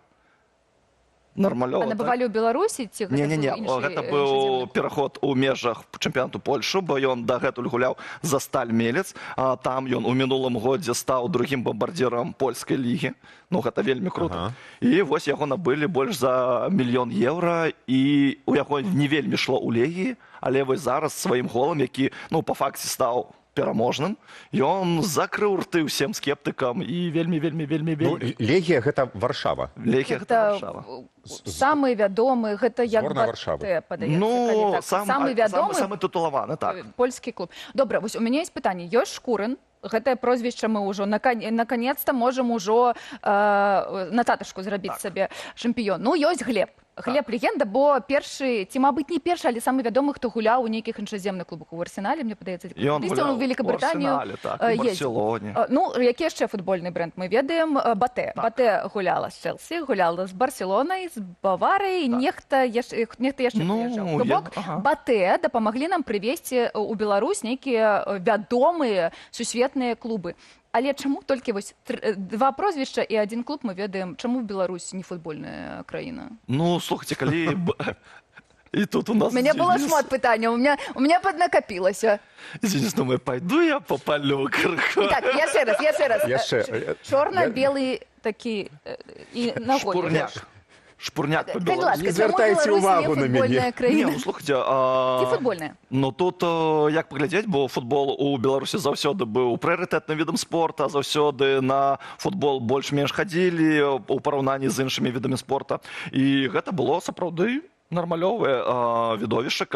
Нармалёва. А набывалі ў Беларусі ці гэта Не, гэта быў пераход у межах чэмпіянату Польшы, бо ён дагэтуль гуляў за Сталь Мелец. Там ён у мінулым годзе стаў другім бамбардзірам польскай лігі. Ну, гэта вельмі крута. І вось яго набылі больш за мільён еўра, і у яго не вельмі шло ў легіі, але вось зараз сваім голам, які, ну, па факце стаў пераможным, ён закрыў рты ўсім скептыкам і вельмі. Легія гэта Варшава. Легія гэта Варшава. Самы вядомы, гэта як Варшавы. падаецца. Самы вядомы, самы тытулаваны, так. Польскі клуб. Добра, вось у мяне ёсць пытанне. Ёсць Шкурын, гэтае прозвішча мы ўжо наконец-то можам ужо на татачку зрабіць сабе чэмпіён. Ну, ёсць Глеб. Глеб легенда, бо першы, ці, мабыць, не першы, але самы вядомы, хто гуляў у нейкіх іншаземных клубах. У Арсенале, мне падаецца, І он гуляў у Великабрытанію. у Арсенале, так, у Барселоне. Ну, які яшчэ футбольны бренд мы ведаем? Батэ. Батэ гуляла з Чэлсі, гуляла з Барселонай, з Баварыяй, нехта яшчэ прыязджаў. То бок, Батэ дапамаглі нам прывесці у Беларусь нейкія вядомыя сусветныя клубы. Але чаму толькі вось два прозвішча і один клуб мы ведаем, чаму Беларусь не футбольная краіна? Ну, слухайте, калі... І тут у нас... У мяне было шмат пытанняў, у меня паднакапілася. Денис думаю, пойду я попалю крыху. Так, яшчэ раз. Чорна-белый такі і нагодны. Шпурняк по-беларуску. Не звяртайце увагу на мяне. Не, ну, слухайте, Ці футбольная? Ну, тут як паглядзець, бо футбол у Беларусі заўсёды быў прыярытэтным відам спорта, заўсёды на футбол больш-менш хадзілі у параўнанні з іншымі відамі спорта. І гэта было сапраўды нармалёвае відовішча,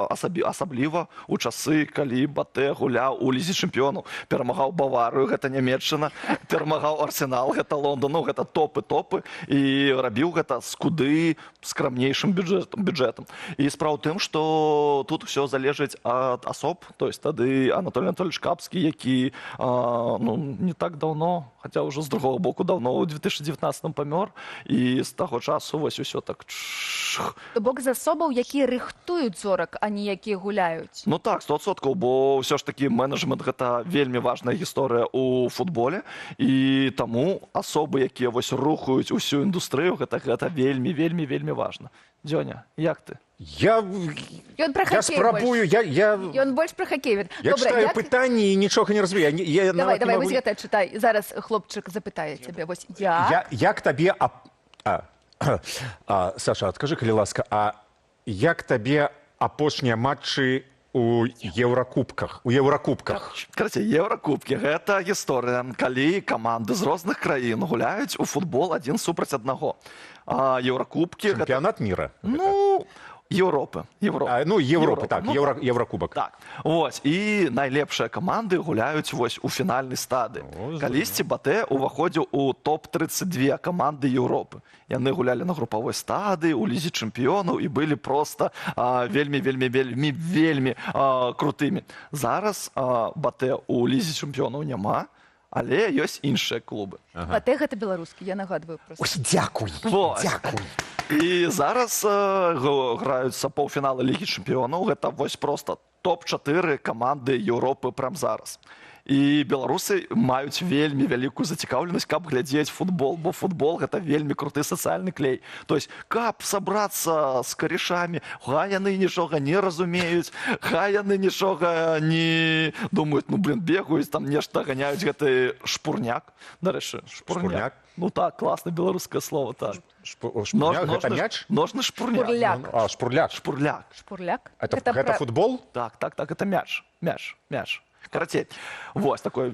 асабліва ў часы, калі Батэ гуляў у лізе чэмпіёнаў, перамагаў Баварыю, гэта Нямецчына, перамагаў Арсенал, гэта Лондон, ну, гэта топы, і рабіў гэта з куды скрамнейшым бюджэтам. І справа ў тым, што тут усё залежыць ад асоб, то есть тады Анатолий Анатольевич Капскі, які не так даўно, хаця ўжо з другого боку даўно, у 2019 памёр, і з таго часу вось усё так... То бок з асобаў, якія рыхтуюць зорак, а не якія гуляюць. Ну так, 100%, бо ўсё ж такі менеджмент гэта вельмі важная гісторыя ў футболе, і таму асобы, якія вось рухаюць усю індустрыю, гэта вельмі важна. Дзёня, як ты? Ён пра хакей спрабую, Ён больш пра хакей. Я читаю пытанні і нічога не разумею. Давай, вось гэта чытай. Зараз хлопчык запытае цябе. Вось як табе... Саша, адкажы, калі ласка, а як табе апошнія матчы у Еўракубках? Карацей, Еўракубкі — гэта гісторыя, калі каманды з розных краін гуляюць у футбол адзін супраць аднаго. Еўракубкі... Чэмпіянат міра? Ну... Европы. Ну, Европы, так, Еврокубок. Так. Вось, і найлепшыя каманды гуляюць вось у фінальнай стадыі. Калісьці Батэ ўваходзіў у топ-32 каманды Еўропы. Яны гулялі на групавой стадыі, у лізе чэмпіёнаў і былі проста вельмі крутымі. Зараз Батэ у лізе чэмпіёнаў няма, але ёсць іншыя клубы. Батэ гэта беларускі, я нагадваю проста. Ой, дзякуй. І зараз граюцца паўфіналы Лігі чэмпіёнаў. Гэта вось проста топ-4 каманды Еўропы прямо зараз. І беларусы маюць вельмі вялікую зацікаўленасць, каб глядзець футбол, бо футбол — гэта вельмі круты сацыяльны клей. То есть, каб сабрацца з карышамі, хай яны нічога не разумеюць, хай яны нічога не думаюць, бегаюць, там нешта ганяюць, гэты шпурняк. Дарэчы, шпурняк. Ну так, классное белорусское слово, так. Шпурняк — это мяч? Ножны шпурняк. Шпурляк. Это футбол? Так, это мяч. Карацей, вось такое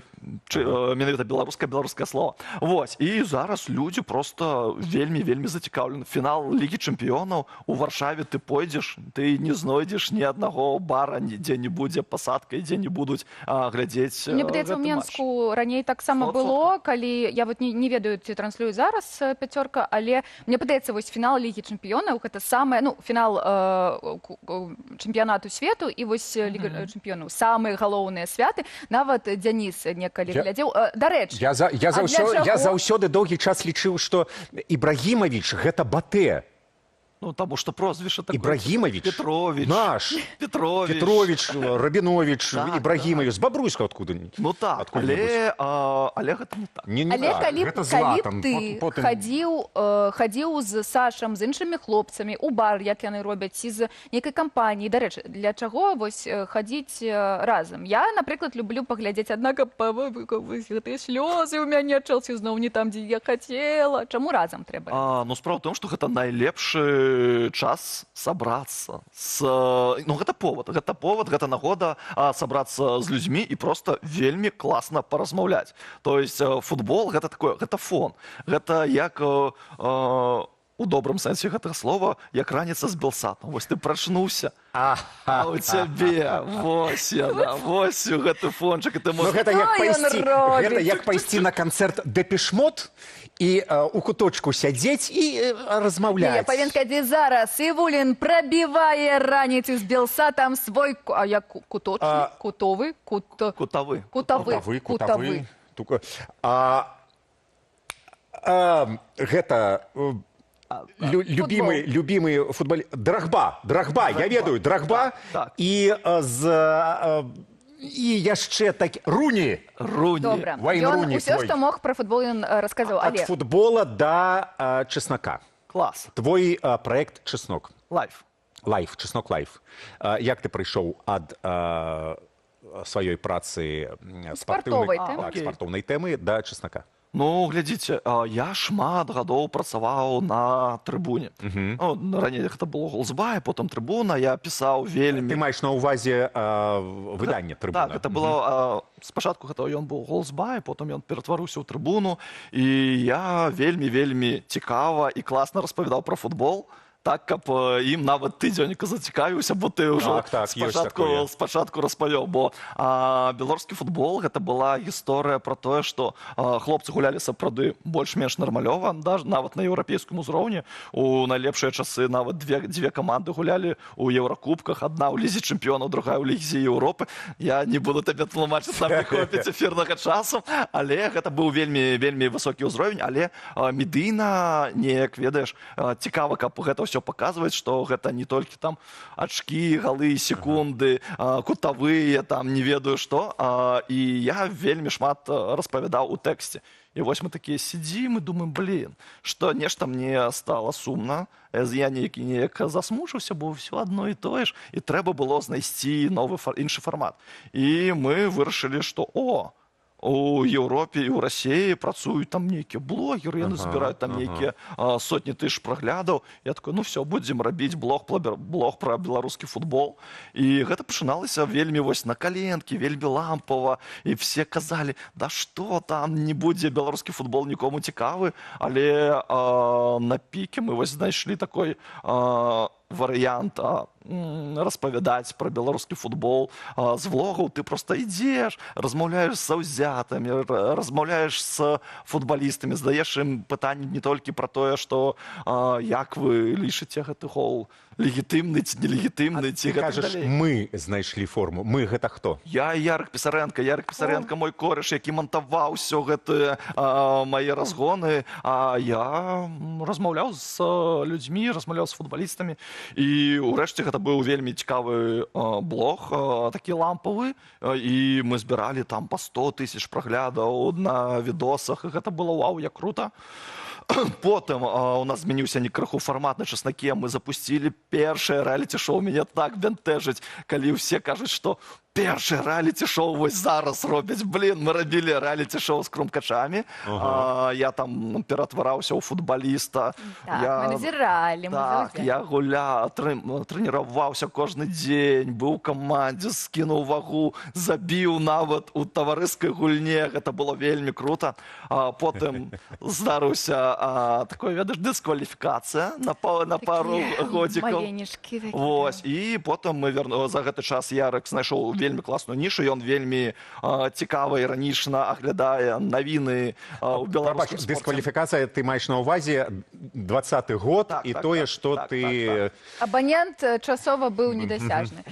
менавіта беларускае слово. Вось, і зараз людзі проста вельмі зацікаўлены. Фінал Лігі чэмпіёнаў у Варшаве ты пойдзеш, ты не знойдзеш ні аднаго бара, дзе не будзе пасадка, дзе не будуць глядзець гэты матч. Мне падаецца, у Менску раней таксама было, калі я вот не ведаю, ці транслюю зараз пяцёрка, але мне падаецца, вось фінал Лігі чэмпіёнаў гэта самае, фінал чэмпіянату свету і вось Ліга чэмпіёнаў самыя галоўныя святы. Нават Дзяніс некалі глядзеў. Дарэчы, я заўсёды доўгі час лічыў, што Ібрагімавіч — гэта Батэ. Ну, таму што прозвішча такое. Ібрагімавіч. Петрович. Наш. Петрович, Рабінович, Ібрагімавіч. З Бабруйска адкуда-нибудь. Ну так, але гэта не так. Але калі ты хадзіў з Сашам, з іншымі хлопцамі ў бар, як яны робяць, ці з нейкай кампаніі. Дарэчы, для чаго вось хадзіць разам? Я, напрыклад, люблю паглядзець, аднак гэтыя слёзы ў мяне, Чэлсі зноў не там, дзе я хацела. Чаму разам трэба? Ну, справа ў тым, што гэта найлепшы час сабрацца. Гэта повод, гэта нагода сабрацца з людзьмі і проста вельмі класна паразмаўляць. То есть футбол — гэта такое, гэта фон. Гэта як у добрым сэнсе гэтага слова, як раніца з белсатам. Вось ты прачнуўся, а ў цябе вось яна, вось гэты фончык, і ты Ну, можаш... гэта як пайсці на канцэрт Дэпеш Мод і у куточку сядзець і размаўляць. Павінка, дзе зараз Івулін прабівае раніцу з белсатам свой кутовы. Гэта любимый футбол... Драгба, я ведаю, Драгба. І яшчэ так... Руні. Добра. Ён усё, што мог пра футбол, ён расказаў. Ад футбола да чеснока. Клас. Твой праект «Чеснок». Лайф. «Чеснок Лайф». Як ты прыйшоў ад сваёй працы спартыўнай тэмы да чеснока? Ну, глядзіце, я шмат гадоў працаваў на трыбуне. Раней гэта было «Голсбай», потым трыбуна, я пісаў вельмі... Ты маеш на ўвазе выданне трыбуна? Так, гэта было... Спачатку ён быў «Голсбай», потым ён ператварыўся ў трыбуну, і я вельмі цікава і класна распавядаў пра футбол, так, каб ім нават ты, дзённіка, зацікавіўся, бо ты ўжо спачатку распавёў. Бо беларускі футбол гэта была гісторыя пра тое, што хлопцы гулялі сапраўды больш-менш нармалёва, нават на еўрапейскім узроўні. У найлепшыя часы нават дзве каманды гулялі ў еўракубках, адна ў лізе чэмпіёнаў, другая ў лізе Еўропы. Я не буду табе тлумачыць, нам не хопіць эфірнага часу, але гэта быў вельмі высокі ўзровень, але медыйна, неяк, ведаеш, цікава, каб гэта ўсё паказваць, што гэта не толькі там ачкі, галы, секунды, кутавыя, там не ведаю што. І я вельмі шмат распавядаў у тэксце. І вось мы такія сидзім і думаем, што нешта мне стала сумна, я неяк засмучыўся, бо ўсё адно і тое ж, і трэба было знайсці іншы фармат. І мы вырашылі, што у Еўропе і ў Расіі працуюць там нейкія блогеры, яны збіраюць там нейкія сотні тысяч праглядаў. Я такой, ну все, будзем рабіць блог пра беларускі футбол. І гэта пачыналася вельмі вось на каленкі, вельмі лампава, і все казалі, да што там, не будзе беларускі футбол нікому цікавы, але на піке мы вось знайшлі такой варыянт распавядаць пра беларускі футбол з влогаў. Ты проста ідзеш, размаўляеш з заўзятамі, размаўляеш з футбалістамі, задаеш ім пытанні не толькі пра тое, што як вы лічыце гэты гол легітымны ці нелегітымны, ці гэта кажаш, мы знайшлі форму. Мы гэта хто? Я Ярык Пісаренка, мой кореш, які мантаваў усё гэтыя мае разгоны, а я размаўляў з людзьмі, размаўляў з футбалістамі. І ўрэшце гэта быў вельмі цікавы блог, такі лампавы, і мы збіралі там па 100 тысяч праглядаў на відосах, і гэта было вау, як крута. Потым у нас змяніўся не крыху фармат на чеснаке, мы запусцілі першае рэаліці-шоу. Мяне так бянтэжыць, калі ўсе кажуць, што першае рэаліці-шоу вось зараз робяць. Мы рабілі рэаліці-шоу з крумкачамі. Я там ператвараўся ў футбаліста. Так, мы назіралі. Так, я гуляў, трэніраваўся кожны дзень, быў у камандзе, скінуў вагу, забіў нават у таварыскай гульне. Гэта было вельмі крута. Потым здарыўся такое, ведаеш, дыскваліфікацыя на пару годзікаў. Маленечкі. І потым за гэты час Ярык знайшоў вельмі класную нішу, ён вельмі цікава, іранічна аглядае навіны ў беларускім спорце. Дыскваліфікацыя, ты маеш на ўвазе 20-й год і тое, што ты... Абанент часова быў недасяжны.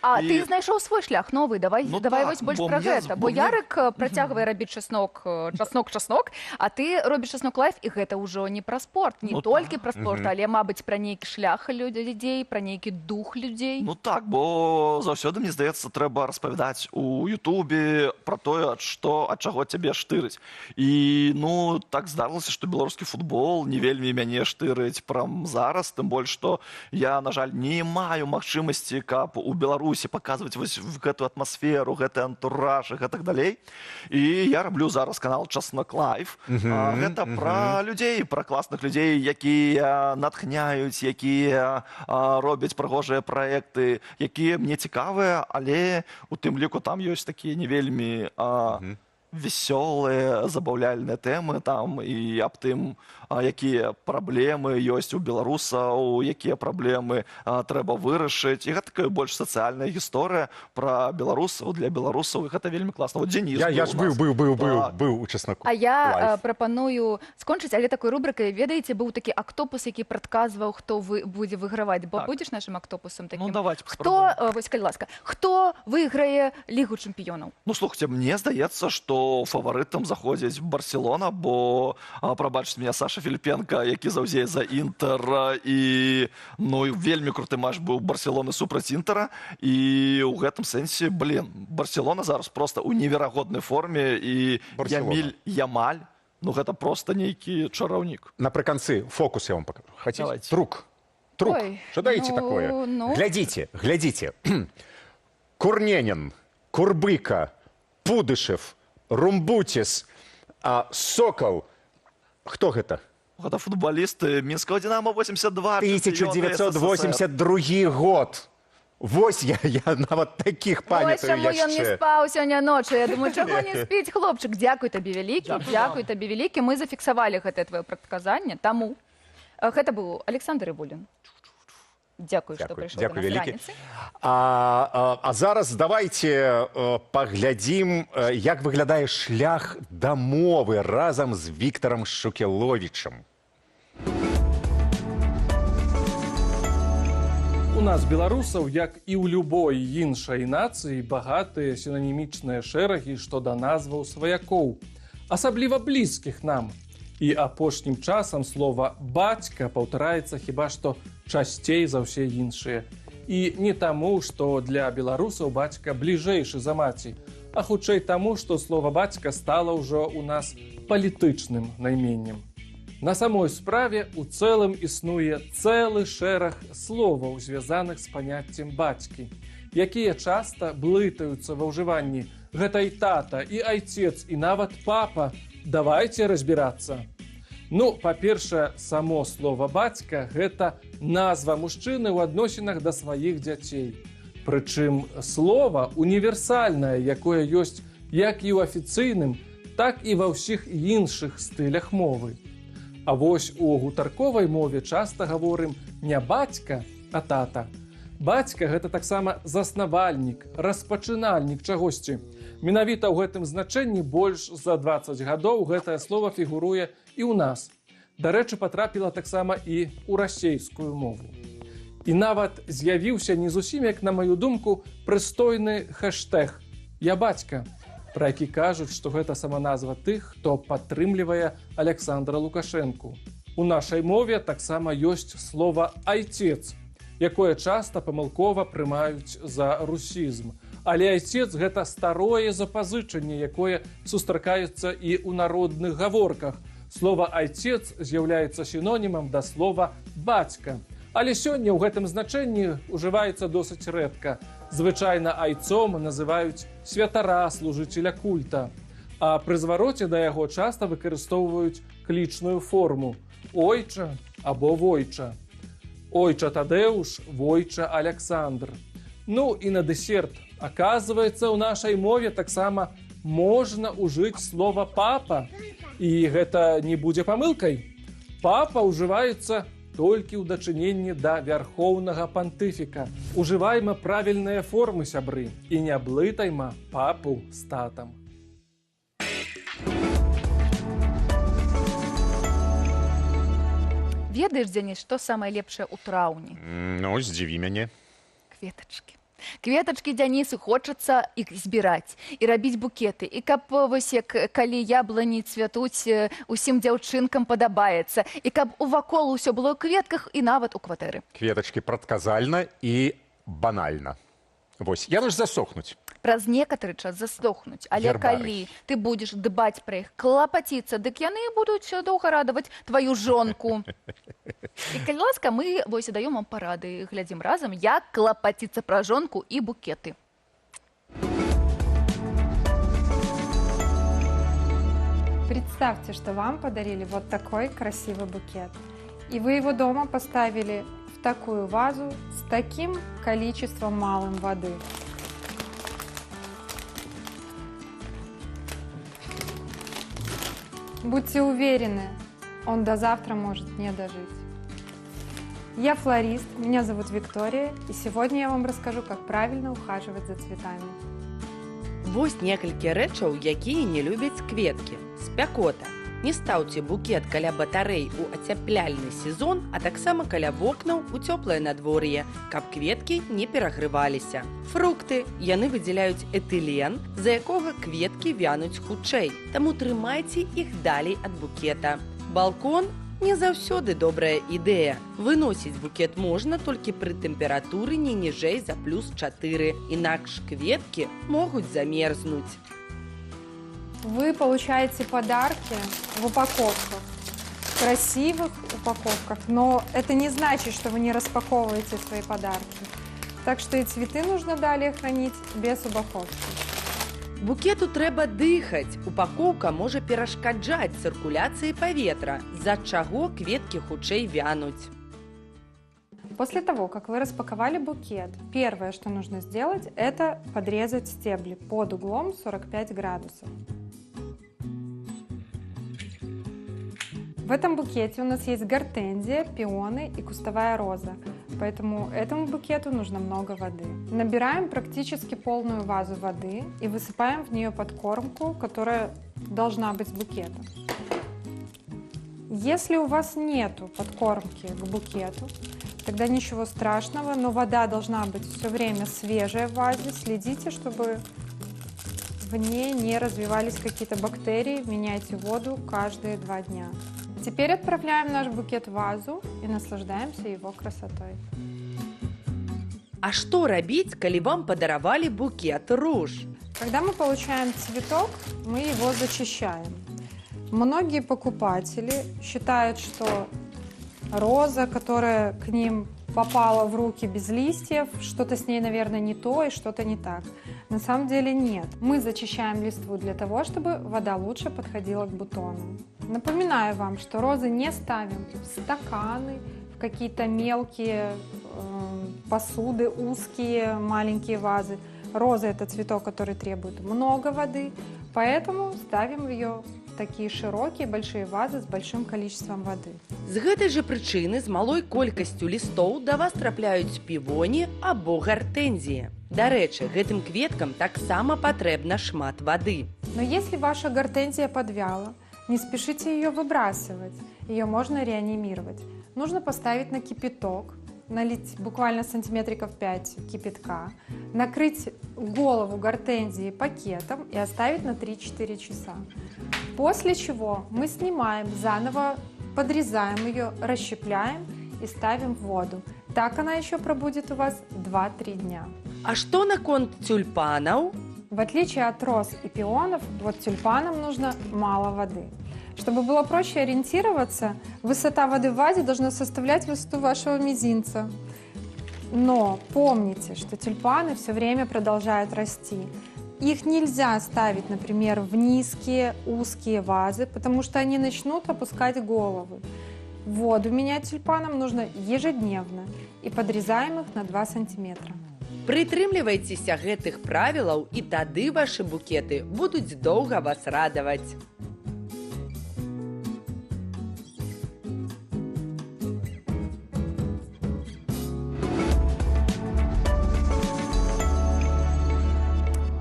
А ты знайшоў свой шлях новы, давай вось больш пра гэта. Бо Ярык працягвае рабіць чеснок, а ты робіш Чеснок Лайф, і гэта ўжо не пра спорт, не толькі пра спорт, але, мабыць, пра нейкі шлях людзей, пра нейкі дух людзей. Ну так, бо заўсёды, мне здаецца, трэба распавядаць у Ютубе пра тое, ад чаго цябе штырыць. І, ну, так здарылася, што беларускі футбол не вельмі мяне штырыць прям зараз, тым больш, што я, на жаль, не маю магчымасці, каб у Беларусі паказваць вось гэтую атмасферу, гэты антураж і гэтак далей. І я раблю зараз канал «Чеснок Лайф». Гэта пра людзей, пра класных людзей, якія натхняюць, якія робяць прыгожыя праекты, якія мне цікавыя, але у тым ліку там ёсць такія не вельмі веселыя забаўляльныя тэмы там і аб тым, якія праблемы ёсць у беларусаў, якія праблемы трэба вырашыць. І гэта такая больш сацыяльная гісторыя пра беларусаў для беларусаў, і гэта вельмі класна. Вот Дзеніс Я ж быў у часнаку. А я прапаную скончыць, але такой рубрыкай, ведаеце, быў такі актопус, які прадказваў, хто будзе выграваць. Бо будзеш нашым актопусам такім? Ну, давайте Хто, вось, калі ласка, хто выйграе Лігу чэмпіёнаў? Ну, слухайте, мне здаецца, што фаварытам заходзіць Барселона, бо, прабачце меня, Саша Філіпенка, які заўзее за Інтер, і, ну, вельмі круты матч быў Барселоны супраць Інтера, і ў гэтым сэнсе, Барселона зараз проста ў неверагоднай форме, і Яміль Ямаль, ну, гэта проста нейкі чараўнік. Напрыканцы фокус я вам покажу. Хотите? Трук. Ой, Жадаеце такое? Глядзіце. Курненін, Курбыка, Пудышев, Румбутис, Сокол. Хто гэта? Гэта футболісты Мінскага Динамо 82. 1982 год. Вось я нават такіх памятаю яшчэ. Ось чаму ён не спаў сёння ночы. Я думаю, чаго не спіць, хлопчык? Дзякуй табе вялікі. Мы зафіксавалі гэтае твоё прадказанне. Таму гэта быў Александр Ібулін. Дзякуй, што прыйшоў да нас раніцай. А зараз давайте паглядзім, як выглядае шлях дамовы разам з Віктарам Шукеловічам. У нас, беларусаў, як і ў любой іншай нацыі, багатыя сінанімічныя шэрагі, што да назваў сваякоў, асабліва блізкіх нам. І апошнім часам слова «бацька» паўтараецца хіба што часцей за ўсе іншыя. І не таму, што для беларусаў бацька бліжэйшы за маці, а хутчэй таму, што слова «бацька» стала ўжо ў нас палітычным найменнем. На самой справе у цэлым існуе цэлы шэраг словаў, звязаных з паняццем бацькі, якія часта блытаюцца ва ўжыванні. Гэта і тата, і айцец, і нават папа. Давайте разбірацца. Ну, па-першае, само слова «бацька» – гэта назва мужчыны ў адносінах да сваіх дзяцей. Прычым слова універсальнае, якое ёсць як і ў афіцыйным, так і ва ўсіх іншых стылях мовы. А вось у гутарковай мове часта гаворым не бацька, а тата. Бацька – гэта таксама заснавальнік, распачынальнік чагосьці. Менавіта ў гэтым значэнні больш за 20 гадоў гэтае слова фігуруе і ў нас. Дарэчы, патрапіла таксама і ў расейскую мову. І нават з'явіўся не зусім, як на маю думку, прыстойны хэштэг «Я бацька», пра які кажуць, што гэта саманазва тых, хто падтрымлівае Александра Лукашэнку. У нашай мове таксама ёсць слова «айцец», якое часта памылкова прымаюць за русізм. Але айцец – гэта старое запазычанне, якое сустракаецца і ў народных гаворках. Слова «айцец» з'яўляецца сінонімам да слова «бацька». Але сёння ў гэтым значэнні ўжываецца досыць рэдка. Звычайна айцом называюць святара, служыцеля культа. А пры звароце да яго часта выкарыстоўваюць клічную форму «ойча» або «войча». «Ойча Тадэуш», «войча Александр». Ну і на дэсерт. Аказваецца, ў нашай мове таксама можна ўжыць слова «папа». І гэта не будзе памылкай. «Папа» ўжываецца толькі ў дачыненні да вярхоўнага пантыфіка. Ужывайма правільныя формы, сябры, і не блытайма папу з татам. Ведаеш, Дзеніс, што самае лепшае ў траўні? Ну, здзіві мяне. Кветачкі. Кветачкі, Дзянісу, хочацца іх збіраць і рабіць букеты. І каб вось як калі яблыні цвятуць, усім дзяўчынкам падабаецца. І каб увакол усё было ў кветках і нават у кватэры. Кветачкі прадказальна і банальна. Вось, яны ж засохнуць. Праз некаторы час засохнуць. Але калі ты будзеш дбаць пра іх, клапаціцца, дык яны будуць доўга радаваць тваю жонку. І калі ласка, мы вось даём вам парады, глядзім разам, як клапаціцца пра жонку і букеты. Представьте, что вам подарили вот такой красивый букет. И вы его дома поставили в такую вазу с таким количеством малым воды. Будьте уверены, он до завтра может не дожить. Я флорист, меня зовут Виктория, и сегодня я вам расскажу, как правильно ухаживать за цветами. Вось некалькі рэчаў, якія не любяць кветкі. Спякота. Не стаўце букет каля батарэй у ацяпляльны сезон, а таксама каля вокнаў у цёплае надвор'е, каб кветкі не перагрываліся. Фрукты. Яны выдзяляюць этылен, з-за якога кветкі вянуць хутчэй. Таму трымайце іх далей ад букета. Балкон не заўсёды добрая ідэя. Выносіць букет можна толькі пры тэмпературы не ніжэй за +4, інакш кветкі могуць замерзнуць. Вы получаете подарки в упаковках, красивых упаковках, но это не значит, что вы не распаковываете свои подарки. Так что и цветы нужно далее хранить без упаковки. Букету трэба дыхаць. Упакоўка можа перашкаджаць цыркуляцыі паветра, з-за чаго кветкі хутчэй вянуць. После того, как вы распаковали букет, первое, что нужно сделать, это подрезать стебли под углом 45 градусов. В этом букете у нас есть гортензия, пионы и кустовая роза, поэтому этому букету нужно много воды. Набираем практически полную вазу воды и высыпаем в нее подкормку, которая должна быть с букетом. Если у вас нету подкормки к букету, тогда ничего страшного, но вода должна быть все время свежая в вазе. Следите, чтобы в ней не развивались какие-то бактерии. Меняйте воду каждые 2 дня. Теперь отправляем наш букет в вазу и наслаждаемся его красотой. А што рабіць, калі вам падаравалі букет руж? Когда мы получаем цветок, мы его зачищаем. Многие покупатели считают, что роза, которая к ним попала в руки без листьев, что-то с ней, наверное, не то и что-то не так. На самом деле нет. Мы зачищаем листву для того, чтобы вода лучше подходила к бутону. Напоминаю вам, что розы не ставим в стаканы, в какие-то мелкие посуды, узкие маленькие вазы. Роза – это цветок, который требует много воды, поэтому ставим ее в такие широкие, большие вазы с большим количеством воды. З гэтай жа прычыны з малой колькасцю лістоў да вас трапляюць півоні або гартэнзіі. Дарэчы, гэтым кветкам таксама патрэбна шмат воды. Но если ваша гортензия подвяла, не спешите ее выбрасывать, ее можно реанимировать. Нужно поставить на кипяток, налить буквально сантиметриков 5 кипятка, накрыть голову гортензии пакетом и оставить на 3-4 часа. После чего мы снимаем, заново подрезаем ее, расщепляем и ставим в воду. Так она еще пробудет у вас 2-3 дня. А што наконт тюльпанаў? В отличие от роз и пионов, вот тюльпанам нужно мало воды. Чтобы было проще ориентироваться, высота воды в вазе должна составлять высоту вашего мизинца. Но помните, что тюльпаны все время продолжают расти. Их нельзя ставить, например, в низкие, узкие вазы, потому что они начнут опускать головы. Воду менять тюльпанам нужно ежедневно и подрезаем их на 2 сантиметра. Прытрымлівайцеся гэтых правілаў, і тады вашы букеты будуць доўга вас радаваць.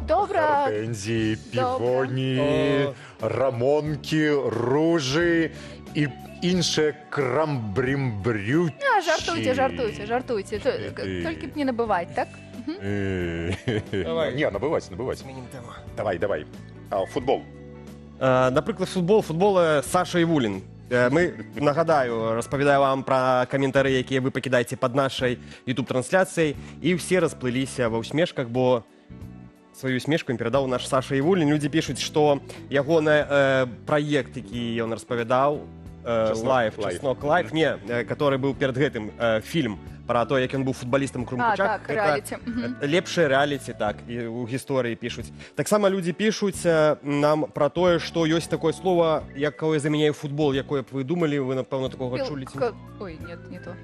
Добра. Гортензії, півоні, рамонки, ружі і іншае крамбрімбрючі. Жартуйте. Толькі б не набываць, так? Давай. Не, набываць. Давай. Футбол. Наприклад, футбол Саша Івулін. Ми, нагадаю, розповідаю вам про коментарі, які ви покидаєте під нашою YouTube-трансляцією, і всі розплилися в усмішках, бо свою усмішку їм передав наш Саша Івулін. Люди пишуть, що його проєкт, який він розповідав, Чеснок Лайф, не, который был перед гэтым фільм про то, як він був футболістом Крумпачак. Так, реаліті. Лепшее реаліті, так, і у гісторії пишуть. Так само люди пишуть нам про те, що є таке слово, якое заміняє футбол, якое б ви думали, ви, напевно, такого чули. Ой, нет, не то.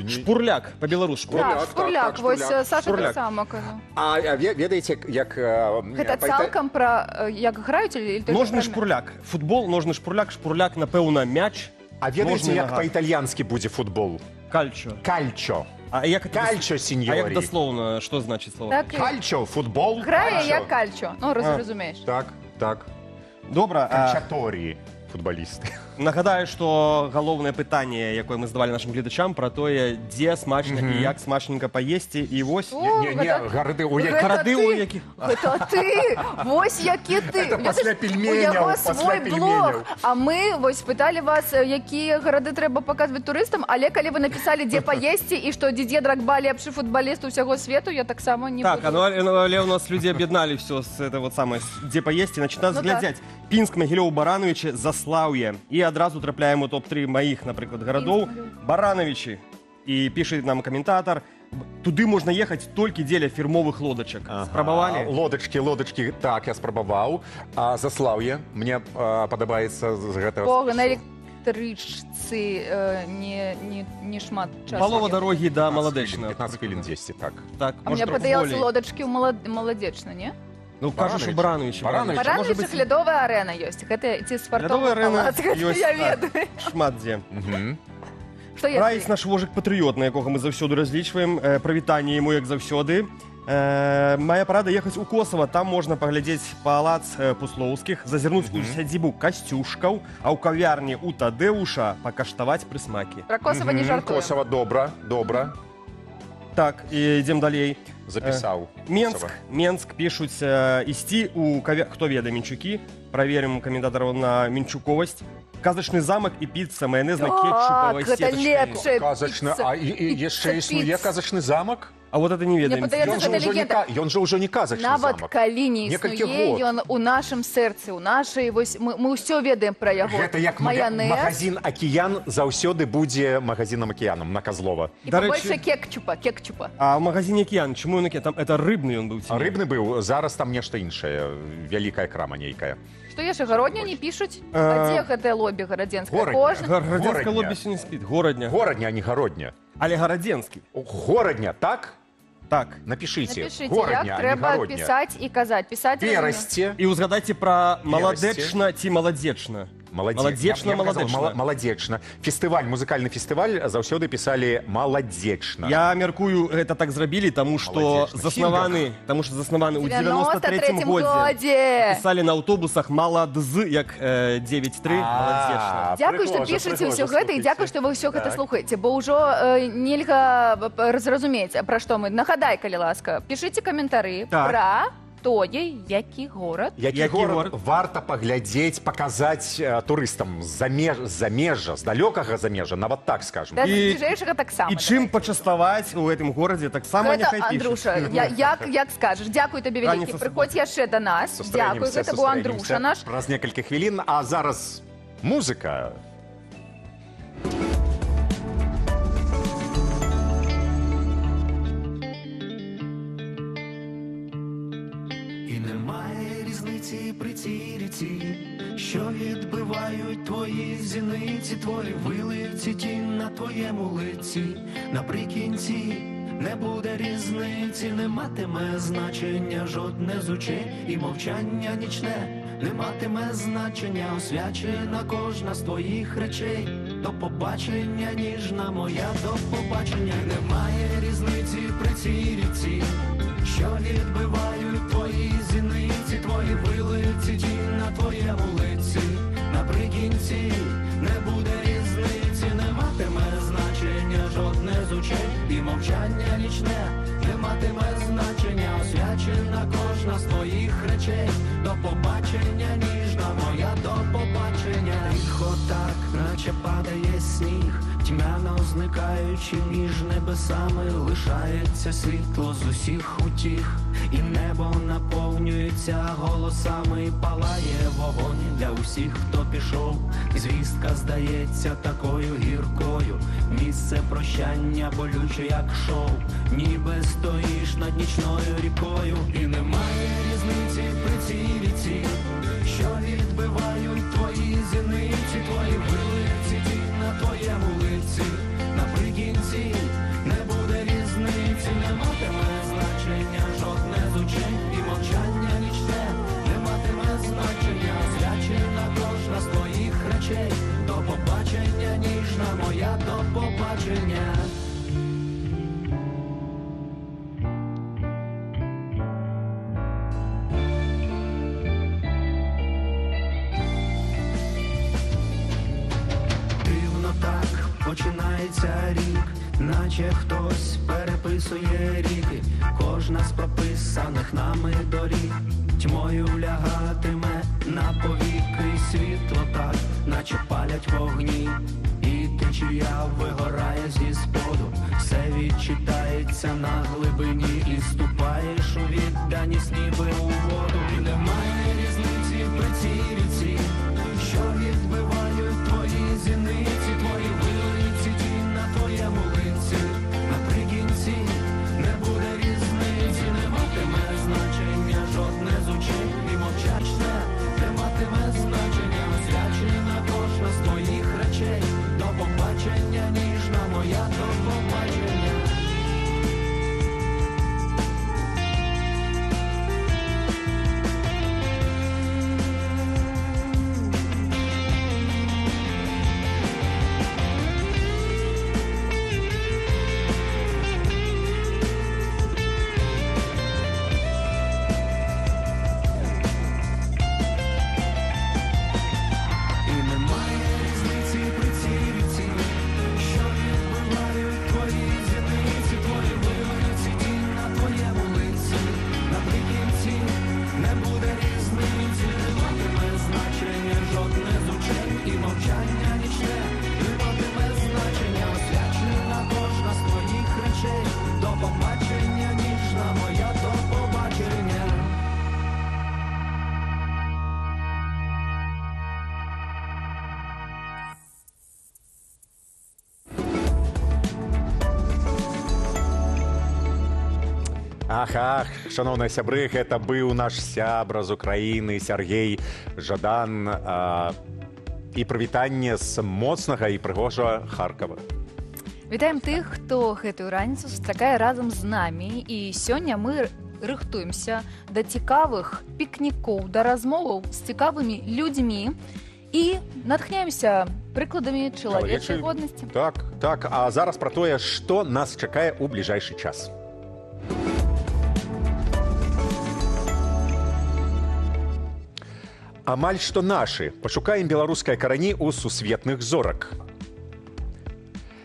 Шпурляк, по-беларуску. Так, шпурляк, вось Саша Шпурляк. так само казаў. А ведаеце, як... Гэта цалкам пра як граюць или толькі Ножны пра- шпурляк. Футбол, ножны шпурляк, шпурляк, напэўна, мяч. А ведаеце, ножны як нага. па-італьянскі будзе футбол? Кальчо. Кальчо. А як это Кальчо, А сеньорі. як дословно, що значить слово? Так, Кальчо, футбол, грає кальчо. як кальчо. Ну, розумієш. Так. Добра. Кальчаторії футболісти. Нагадаю, што галоўнае пытанне, якое мы задавалі нашим гледачам, пра тое, дзе смачна і як смачненька паесці. І вось... Гарды у якіх... Гарады у якіх... Гэта ты! Вось які ты! Это пасля У пельменяў, яго пасля свой пельменяў. блог. А мы вось пыталі вас, якія гарады трэба паказваць турыстам, але калі вы напісалі, дзе паесці і што Дидье Драгба лепшы футбаліст усяго свету, я таксама не Так, буду. але у нас люди об'єднали все з это вот самое, дзе паесці, значит, нас Ну глядзяць. Пінск, Магілёў, Барановичі, Заслаўе. І адразу трапляем у топ-3 маіх, напрыклад, гарадоў. Барановичі. І піша нам каментатор, туды можна ехаць толькі дзеля фірмовых лодачак. Спрабавалі? Лодачкі, так, я спрабаваў. А Заслаўе, мне падабаецца з гэтага... Бога, на электрычцы не шмат часу. Палова дарогі да Маладэчна. 15 хвілін 10, так. Так, А мне падаецца лодачкі ў Маладзечна, не? Ну, кажаш, у Барановичі. Барановичах лядовая арэна ёсць. Гэта ці спартовы Лядовая арэна палац, гэта ёсць, я так. ведаю. Шмат дзе. Што яшчэ? Раіць наш вожык-патрыёт, на якога мы заўсёды разлічваем. Прывітанне яму, як заўсёды. Мая парада ехаць у Косово. Там можна паглядзець палац Пуслоўскіх, зазірнуць у сядзібу Касцюшкаў, а ў кавярні у Тадэуша пакаштаваць прысмакі. Пра Косово не жартуем. Косово, добра. Так, і ідзем далей. Запісаў. Менск пішуць ісці у кавярні, хто ведае Мінчукі, праверым каментатараў на мінчуковасць. Казачны замак і піцца маянезна-кетчуповая Так, гэта лепшая Казачна, а і яшчэ існуе казачны замак? А вот это не ведаем. Мне падаецца, гэта легенда. Ён жа ўжо не казачны Нават замак. калі не Некалькі існуе, год. ён у нашым сэрцы, у нашай, вось мы ўсё ведаем пра яго. Гэта як магазин «Акіян» заўсёды будзе магазинам «Акіянам» на Казлова. І побольше кекчупа. А ў магазине «Акіян», чаму ён там это рыбны ён быў? Рыбны быў, зараз там нешта іншае, вялікая крама нейкая. Што яшчэ гародня не пішуць? А дзе гэтае лобі гарадзенскае? Гарадзенскае лобі сёння спіць. Горадня. Горадня, а не гародня. Але гарадзенскі. Горадня, так? Так. Напішыце. Напішыце, Горадня, як а не трэба гародня. пісаць і казаць. Пісаць Перасце. І узгадайце пра маладэчна ці маладзечна. Маладзечна. Маладзечна. Фестываль, музыкальны фестываль заўсёды пісалі маладзечна. Я мяркую, гэта так зрабілі, таму што заснаваны ў 93-м годзе. Пісалі на аўтобусах маладз, як 9-3, маладзечна. Дзякуй, што пішаце ўсё гэта і дзякуй, што вы ўсё гэта слухаеце, бо ўжо нельга зразумець, пра што мы. Нагадай, калі ласка, пішыце каментары пра тое, які горад. Які горад варта паглядзець, паказаць турыстам з-за замежжа, з далёкага замежжа, нават так скажам. Да, з бліжэйшага таксама. І чым пачаставаць у гэтым горадзе таксама няхай пішуць. Андруша, як скажаш. Дзякуй табе вялікі. Прыходзь яшчэ да нас. Дзякуй, гэта быў Андруша наш. Праз некалькі хвілін, а зараз музыка. При цій ріці, що відбивають твої зіниці, твої вилиці, тінь на твоєму лиці. Наприкінці не буде різниці, не матиме значення жодне з очей, і мовчання нічне не матиме значення, освячена кожна з твоїх речей. До побачення, ніжна моя, до побачення. Немає різниці при цій ріці, що відбивають твої зіниці, твої вилиці, тінь на твоєму лиці. Наприкінці не буде різниці, не матиме значення жодне з очей, і мовчання нічне не матиме значення, освячена кожна з твоїх речей. До побачення, ніжна моя, до побачення. Тихо так, наче падає сніг, тьмяно зникаючи між небесами, лишається світло з усіх утіх, і небо наповнюється голосами, і палає вогонь для усіх, хто пішов. І звістка здається такою гіркою, місце прощання болюче, як шоу, ніби стоїш над нічною рікою. І немає різниці при цій ріці, що відбивають твої зіниці, твої вилиці, тінь на твоєму лиці. Наприкінці наче хтось переписує ріки, кожна з прописаних нами доріг тьмою лягатиме на повіки, світло так, наче палять вогні, і течія вигорає зі споду, все відчитається на глибині, і ступаєш у відданість ніби у воду, і немає різниці при цій ріці, що відбивають твої зіниці, твої вилиці, тінь на твоєму лиці, наприкінці не буде різниці, не матиме значення жодне з учень, і мовчачне не матиме значення, освячена кожна з твоїх речей, до побачення, ніжна моя, до побачення. Ах, шановныя сябры, гэта быў наш сябра з Украіны Сяргей Жадан і прывітанне з моцнага і прыгожага Харкова. Вітаем тых, хто гэтую раніцу сустракае разам з намі, і сёння мы рыхтуемся да цікавых пікнікоў, да размоваў з цікавымі людзьмі і натхняемся прыкладамі чалавечай годнасці. Так, а зараз пра тое, што нас чакае ў бліжэйшы час. Амаль што нашы. Пашукаем беларускае карані ў сусветных зорак.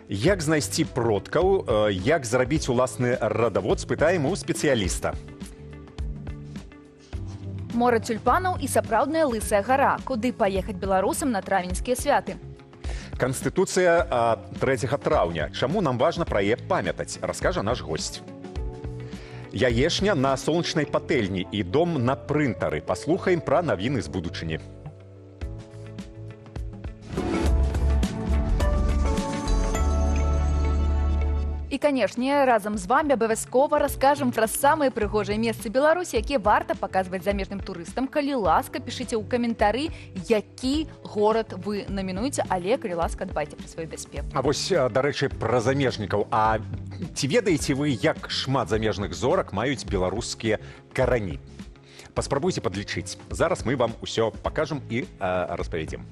Як знайсці продкаў, як зрабіць уласны радавод, спытаем у спецыяліста. Мора тюльпанаў і сапраўдная лысая гара. Куды паехаць беларусам на травеньскія святы? Канстытуцыя 3 траўня. Чаму нам важна пра яе памятаць, раскажа наш госць. Яешня на сонечнай патэльні і дом на прынтары. Паслухаем пра навіны з будучыні. І, канешне, разам з вамі абавязкова раскажам пра самыя прыгожыя месцы Беларусі, якія варта паказваць замежным турыстам. Калі ласка, пішыце ў каментары, які горад вы намінуеце, але, калі ласка, дбайце пра сваю бяспеку. А вось, дарэчы, пра замежнікаў. А ці ведаеце вы, як шмат замежных зорак маюць беларускія карані? Паспрабуйце падлічыць. Зараз мы вам усё пакажам і распавядзем.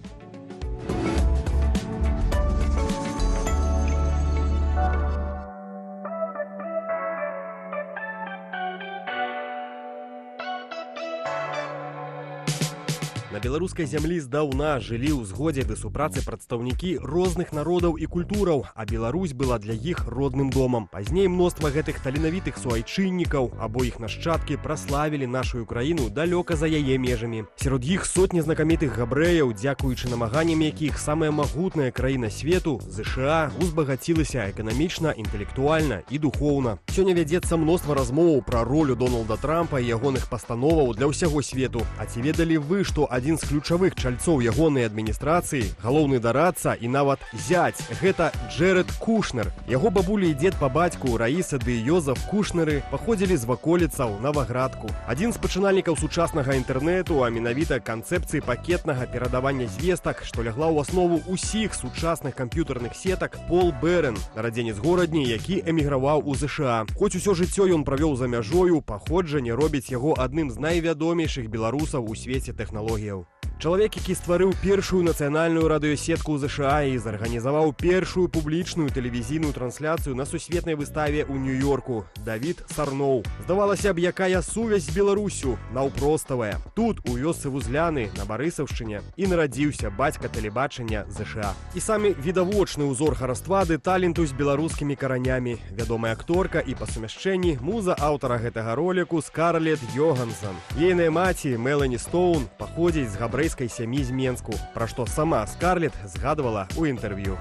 На беларускай зямлі здаўна жылі ў згодзе ды супрацы прадстаўнікі розных народаў і культураў, а Беларусь была для іх родным домам. Пазней мноства гэтых таленавітых суайчыннікаў або іх нашчадкі праславілі нашу краіну далёка за яе межамі. Сярод іх сотні знакамітых габрэяў, дзякуючы намаганням якіх самая магутная краіна свету, ЗША, узбагацілася эканамічна, інтэлектуальна і духоўна. Сёння вядзецца мноства размоваў пра ролю Дональда Трампа і ягоных пастановаў для ўсяго свету. А ці ведалі вы, што адзін з ключавых чальцоў ягонай адміністрацыі, галоўны дарадца і нават зяць, гэта Джэрэд Кушнер. Яго бабуля і дзед па бацьку Раіса ды Йозаф Кушнеры паходзілі з ваколіцаў Наваградку. Адзін з пачынальнікаў сучаснага інтэрнэту, а менавіта канцэпцыі пакетнага перадавання звестак, што лягла ў аснову ўсіх сучасных камп'ютарных сетак, Пол Бэрэн, нарадзенец горадні, які эміграваў у ЗША. Хоць усё жыццё ён правёў за мяжою, паходжанне робіць яго адным з найвядомейшых беларусаў у свеце тэхналогіяў. Чалавек, які стварыў першую нацыянальную радыёсетку ў ЗША і зарганізаваў першую публічную тэлевізійную трансляцыю на сусветнай выставе ў Нью-Йорку. Давід Сарноў. Здавалася б, якая сувязь з Беларусю? Наўпроставая. Тут, у вёсцы Вузляны, на Барысаўшчыне, і нарадзіўся бацька тэлебачання ЗША. І самі відавочны ўзор хараства ды таленту з беларускімі каранямі. Вядомая акторка і па сумяшчэнні муза аўтара гэтага роліку Скарлетт Йогансон. Ейная маці, Мелані Стоун, паходзіць з габрэйскай сям'і з Менску, пра што сама Скарлетт згадвала ў інтэрв'ю.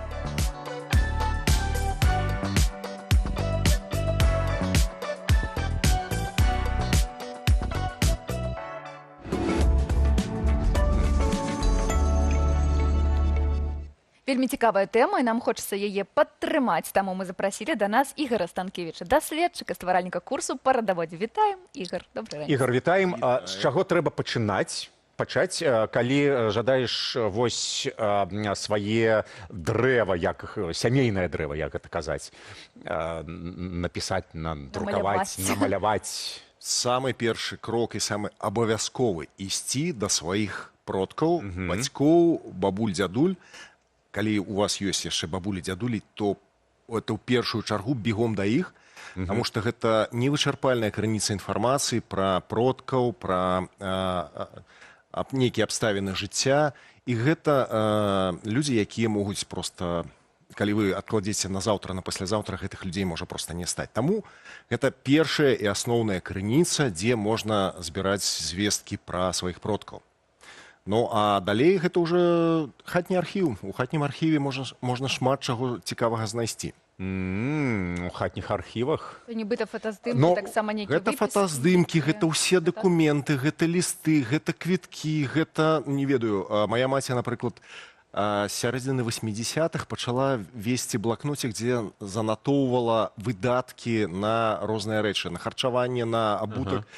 Вельмі цікавая тэма, і нам хочацца яе падтрымаць, таму мы запрасілі да нас Ігора Станкевіча, даследчыка, стваральніка курсу па радаводзе. Вітаем, Ігор, добрый ранец. Ігор, вітаем. З чаго трэба пачаць, калі жадаеш вось свае дрэва, як сямейнае дрэва, як гэта казаць, напісаць, надрукаваць, намаляваць? Самы першы крок і самы абавязковы ісці да сваіх продкаў, бацькоў, бабуль, дзядуль. Калі у вас ёсць яшчэ бабулі, дзядулі, то это ў першую чаргу бегом да іх, таму што гэта невычарпальная крыніца інфармацыі пра продкаў, пра нейкія абставіны жыцця. І гэта людзі, якія могуць проста, калі вы адкладзеце на заўтра, на паслязаўтра, гэтых людзей можа проста не стаць. Таму гэта першая і асноўная крыніца, дзе можна збіраць звесткі пра сваіх продкаў. Ну, а далей гэта ўжо хатні архіў. У хатнім архіве можна шмат чаго цікавага знайсці. У хатніх архівах? Нібыта фотаздымкі, таксама нейкі выпісы? Гэта фотаздымкі, гэта ўсе дакументы, гэта лісты, гэта квіткі, гэта, не ведаю, моя маці, напрыклад, з сярэдзіны 80-х пачала весці блакноцік, дзе занатоўвала выдаткі на розныя рэчы, на харчаванне, на абутак.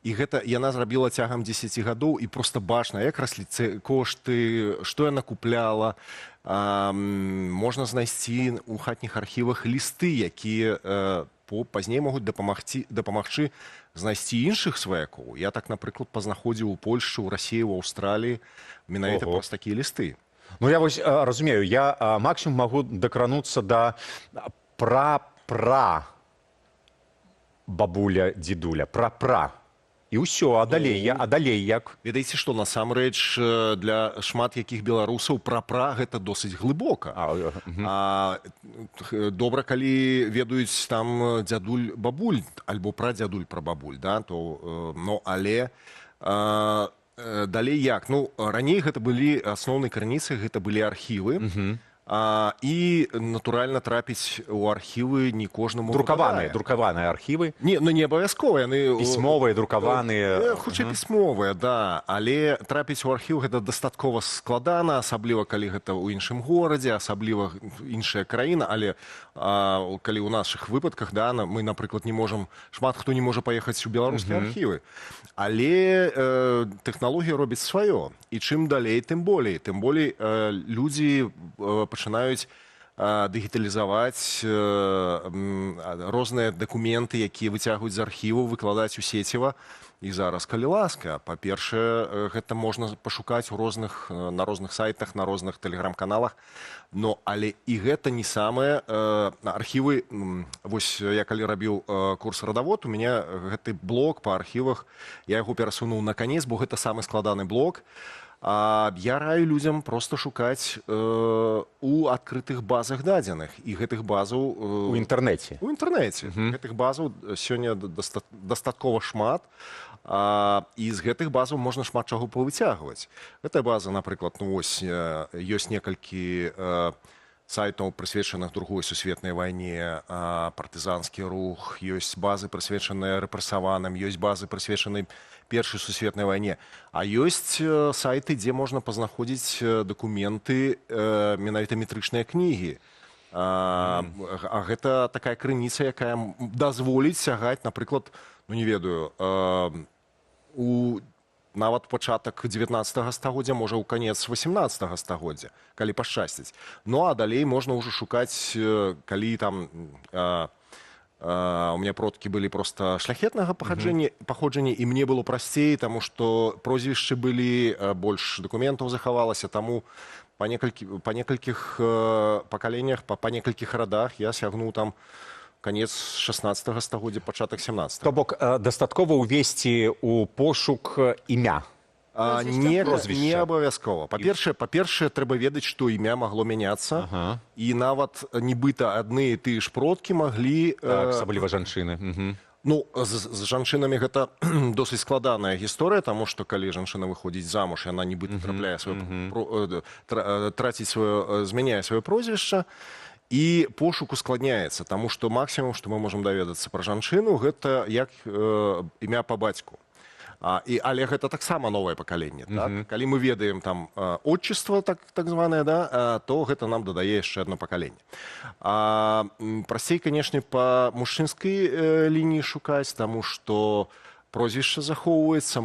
І гэта яна зрабіла цягам 10 гадоў, і проста бачна, як раслі кошты, што яна купляла. Можна знайсці ў хатніх архівах лісты, якія пазней могуць дапамагчы знайсці іншых сваякоў. Я так, напрыклад, пазнаходзіў у Польшчы, у Расіі, у Аўстраліі менавіта проста такія лісты. Ну, я вось разумею, я максімум магу дакрануцца да пра-пра бабуля, дзедуля, пра-пра. І ўсё, а далей як? Ведаеце што, насамрэч, для шмат якіх беларусаў пра-пра гэта досыць глыбока. Добра, калі ведаюць там дзядуль, бабуль, альбо прадзядуль, прабабуль, да, то, ну, але далей як? Ну, раней гэта былі асноўнай крыніцай, гэта былі архівы. І, натуральна, трапіць у архівы не кожнаму друкаваныя архівы? Не, ну не абавязкова, яны... Пісьмовыя, друкаваныя? Хутчэй пісьмовыя, да. Але трапіць у архіў гэта дастаткова складана, асабліва, калі гэта ў іншым горадзе, асабліва іншая краіна, але калі ў нашых выпадках, да, мы, напрыклад, не можам, шмат хто не можа паехаць у беларускія архівы. Але тэхналогія робіць сваё. І чым далей, тым болей. Тым болей людзі пачынаюць дыгіталізаваць розныя дакументы, якія выцягваюць з архіву, выкладаць у сеціва. І зараз, калі ласка, па-першае, гэта можна пашукаць на розных сайтах, на розных тэлеграм-каналах. Но, але і гэта не самае. Архівы, вось я калі рабіў курс радавод, у мяне гэты блок па архівах, я яго перасунуў на канец, бо гэта самы складаны блок. Я раю людзям проста шукаць у адкрытых базах дадзеных. І гэтых базаў... У інтэрнэце? У інтэрнэце. Гэтых базаў сёння дастаткова шмат. І з гэтых базаў можна шмат чаго павыцягваць. Гэта база, напрыклад, ну вось, ёсць некалькі сайтаў, прысвечаных Другой сусветнай вайне, партызанскі рух, ёсць базы, прысвечаныя рэпрэсаваным, ёсць базы, прысвечаныя Першай сусветнай вайне. А ёсць сайты, дзе можна пазнаходзіць дакументы, менавіта метрычныя кнігі. А гэта такая крыніца, якая дазволіць сягаць, напрыклад, ну не ведаю, нават пачатак 19 стагоддзя, можа, ў канец 18 стагоддзя, калі пашчасціць. Ну, а далей можна ўжо шукаць, калі там У меня продкі былі просто шляхетнага паходжання, і мне было прасцей, таму што прозвішчы былі, больш дакументаў захавалася, таму па некалькіх пакаленнях, па некалькіх радах я сягнуў там конец 16 стагоддзя, пачатак 17. То бок дастаткова ўвесці ў пошук імя. Не абавязкова. Па-першае, трэба ведаць, што імя магло мяняцца, і нават нібыта адны і тыя ж продкі маглі... Асабліва жанчыны. Ну, з жанчынамі гэта досыць складаная гісторыя, таму што калі жанчына выходзіць замуж, яна нібыта змяняе сваё прозвішча, і пошук ускладняецца, таму што максімум, што мы можам даведацца пра жанчыну, гэта як імя па бацьку. Але гэта таксама новае пакаленне. Калі мы ведаем там отчество, так званае, то гэта нам дадае яшчэ одно пакаленне. Прасцей, канешне, па мужчынскай лініі шукаць, таму што прозвішча захоўваецца,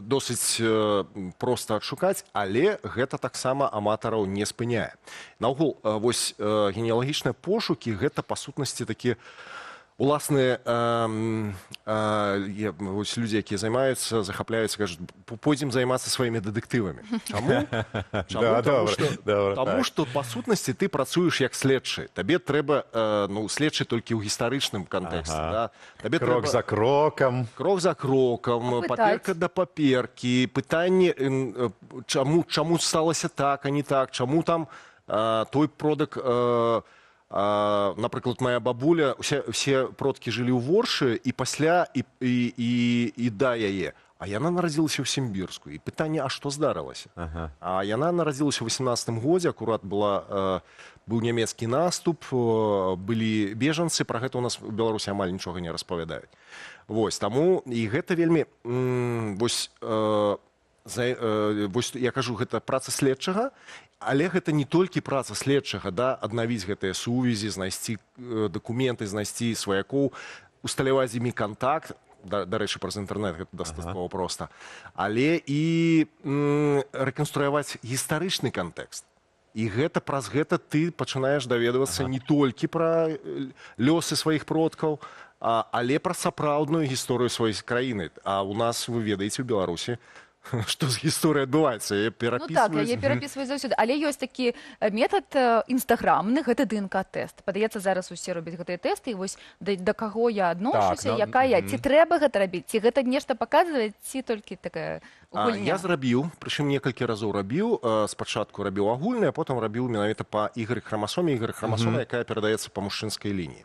досыць проста адшукаць, але гэта таксама аматараў не спыняе. Наогул, вось генеалагічныя пошукі, гэта па сутнасці такі уласныя людзі, якія займаюцца, захапляюцца, кажуць, пойдзем займацца сваімі дэтэктывамі. Чаму? Таму што, па сутнасці, ты працуеш як следчы. Табе трэба следчы толькі ў гістарычным кантэксце. Крок за крокам. Крок за крокам, паперка да паперкі, пытанне, чаму сталася так, а не так, чаму там той продак... Напрыклад, моя бабуля, все продкі жылі ў Воршы і пасля і да яе. А яна нарадзілася ў Сімбірску. І пытанне, а што здарылася? А яна нарадзілася ў 18-м годзе, акурат быў нямецкі наступ, былі бежанцы, пра гэта у нас у Беларусі амаль нічога не распавядаюць. Вось, таму, і гэта вельмі, вось, я кажу, гэта праца следчага, але гэта не толькі праца следчага, аднавіць гэтыя сувязі, знайсці дакументы, знайсці сваякоў, усталяваць з імі кантакт, дарэчы, праз інтэрнэт гэта дастаткова проста, але і рэканструяваць гістарычны кантэкст. І гэта праз гэта ты пачынаеш даведвацца не толькі пра лёсы сваіх продкаў, але пра сапраўдную гісторыю сваёй краіны. А у нас, вы ведаеце, у Беларусі, што з гісторыяй адбываецца, яе перапісваюць. Яе перапісваюць заўсёды. Але ёсць такі метад інстаграмны, гэта ДНК-тэст. Падаецца, зараз усе робяць гэтыя тэсты, і вось да каго я адношуся, якая, ці трэба гэта рабіць, ці гэта нешта паказвае, ці толькі такая гульня? Я зрабіў, прычым некалькі разоў рабіў. Спачатку рабіў агульны, а потым рабіў менавіта па Y-храмасоме, Y-храмасома, якая перадаецца па мужчынскай лініі.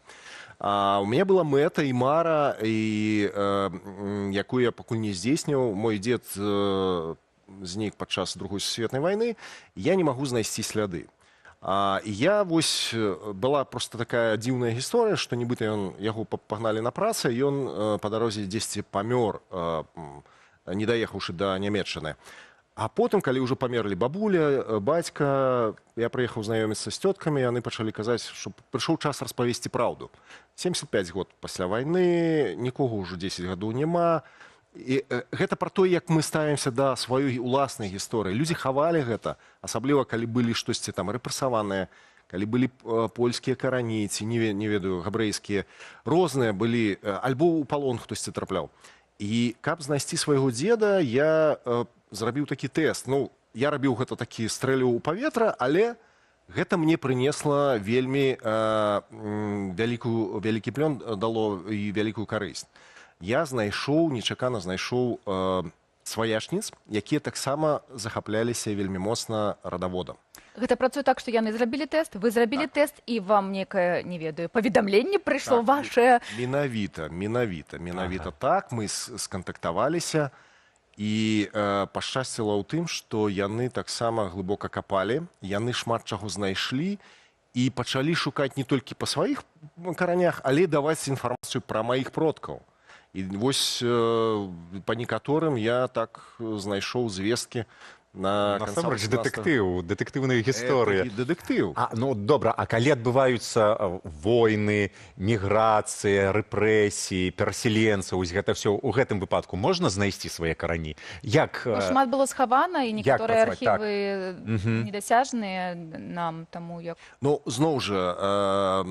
У мяне была мэта і мара, якую я пакуль не здзейсніў. Мой дзед знік падчас Другой сусветнай вайны, я не магу знайсці сляды. І я, вось, была проста такая дзіўная гісторыя, што нібыта яго пагналі на працы, ён па дарозе дзесьці памёр, не даехаўшы да Нямецчыны. А потым, калі ўжо памерлі бабуля, бацька, я прыехаў знаёміцца з цёткамі, яны пачалі казаць, што прыйшоў час распавесці праўду. 75 год пасля вайны, нікога ўжо 10 гадоў няма. І гэта пра то, як мы ставімся да сваёй уласнай гісторыі. Людзі хавалі гэта, асабліва, калі былі штосьці там рэпрэсаваныя, калі былі польскія карані, ці, не ведаю, габрэйскія. Розныя былі, альбо ў палон хтосьці трапляў. І каб знайсці свайго дзеда, я зрабіў такі тэст. Ну, я рабіў гэта такі, стрэліў у паветра, але гэта мне прынесла вельмі вялікі плён, дало і вялікую карысць. Я нечакана знайшоў сваяшніц, якія таксама захапляліся вельмі моцна радаводам. Гэта працуе так, што яны зрабілі тэст, вы зрабілі тэст, і вам некае, не ведаю, паведамленне прыйшло вашае? Менавіта так, мы скантактаваліся, і пашчасціла ў тым, што яны таксама глыбока капалі, яны шмат чаго знайшлі, і пачалі шукаць не толькі па сваіх каранях, але даваць інфармацыю пра маіх продкаў. І вось па некаторым я так знайшоў звесткі, Насамрэч дэтэктыўная гісторыя. Дэтэктыў. Добра, а калі адбываюцца войны, міграцыя, рэпрэсіі, пераселенцы, вось гэта ўсё ў гэтым выпадку можна знайсці свае карані? Шмат было схавана, і некаторыя архівы недасяжныя нам, таму як... Зноў жа,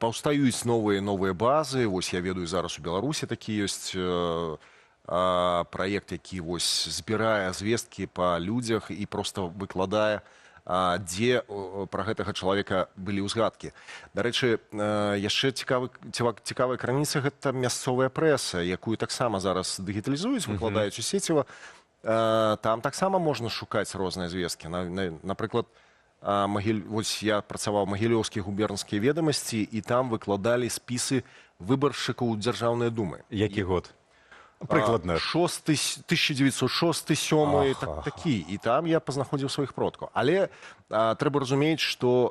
паўстаюць новыя базы. Вось я ведаю, зараз у Беларусі такі ёсць праект, які вось збірае звесткі па людзях і проста выкладае, дзе пра гэтага чалавека былі ўзгадкі. Дарэчы, яшчэ цікавая крыніца — гэта мясцовая прэса, якую таксама зараз дыгіталізуюць, выкладаюць у сеціва. Там таксама можна шукаць розныя звесткі. Напрыклад, вось я працаваў Магілёўскія губернскія ведамасці, і там выкладалі спісы выбаршчыкаў Дзяржаўнай думы. Які год? Прыкладна. 1906-1907, такі. І там я пазнаходзіў сваіх продкаў. Але трэба разумець, што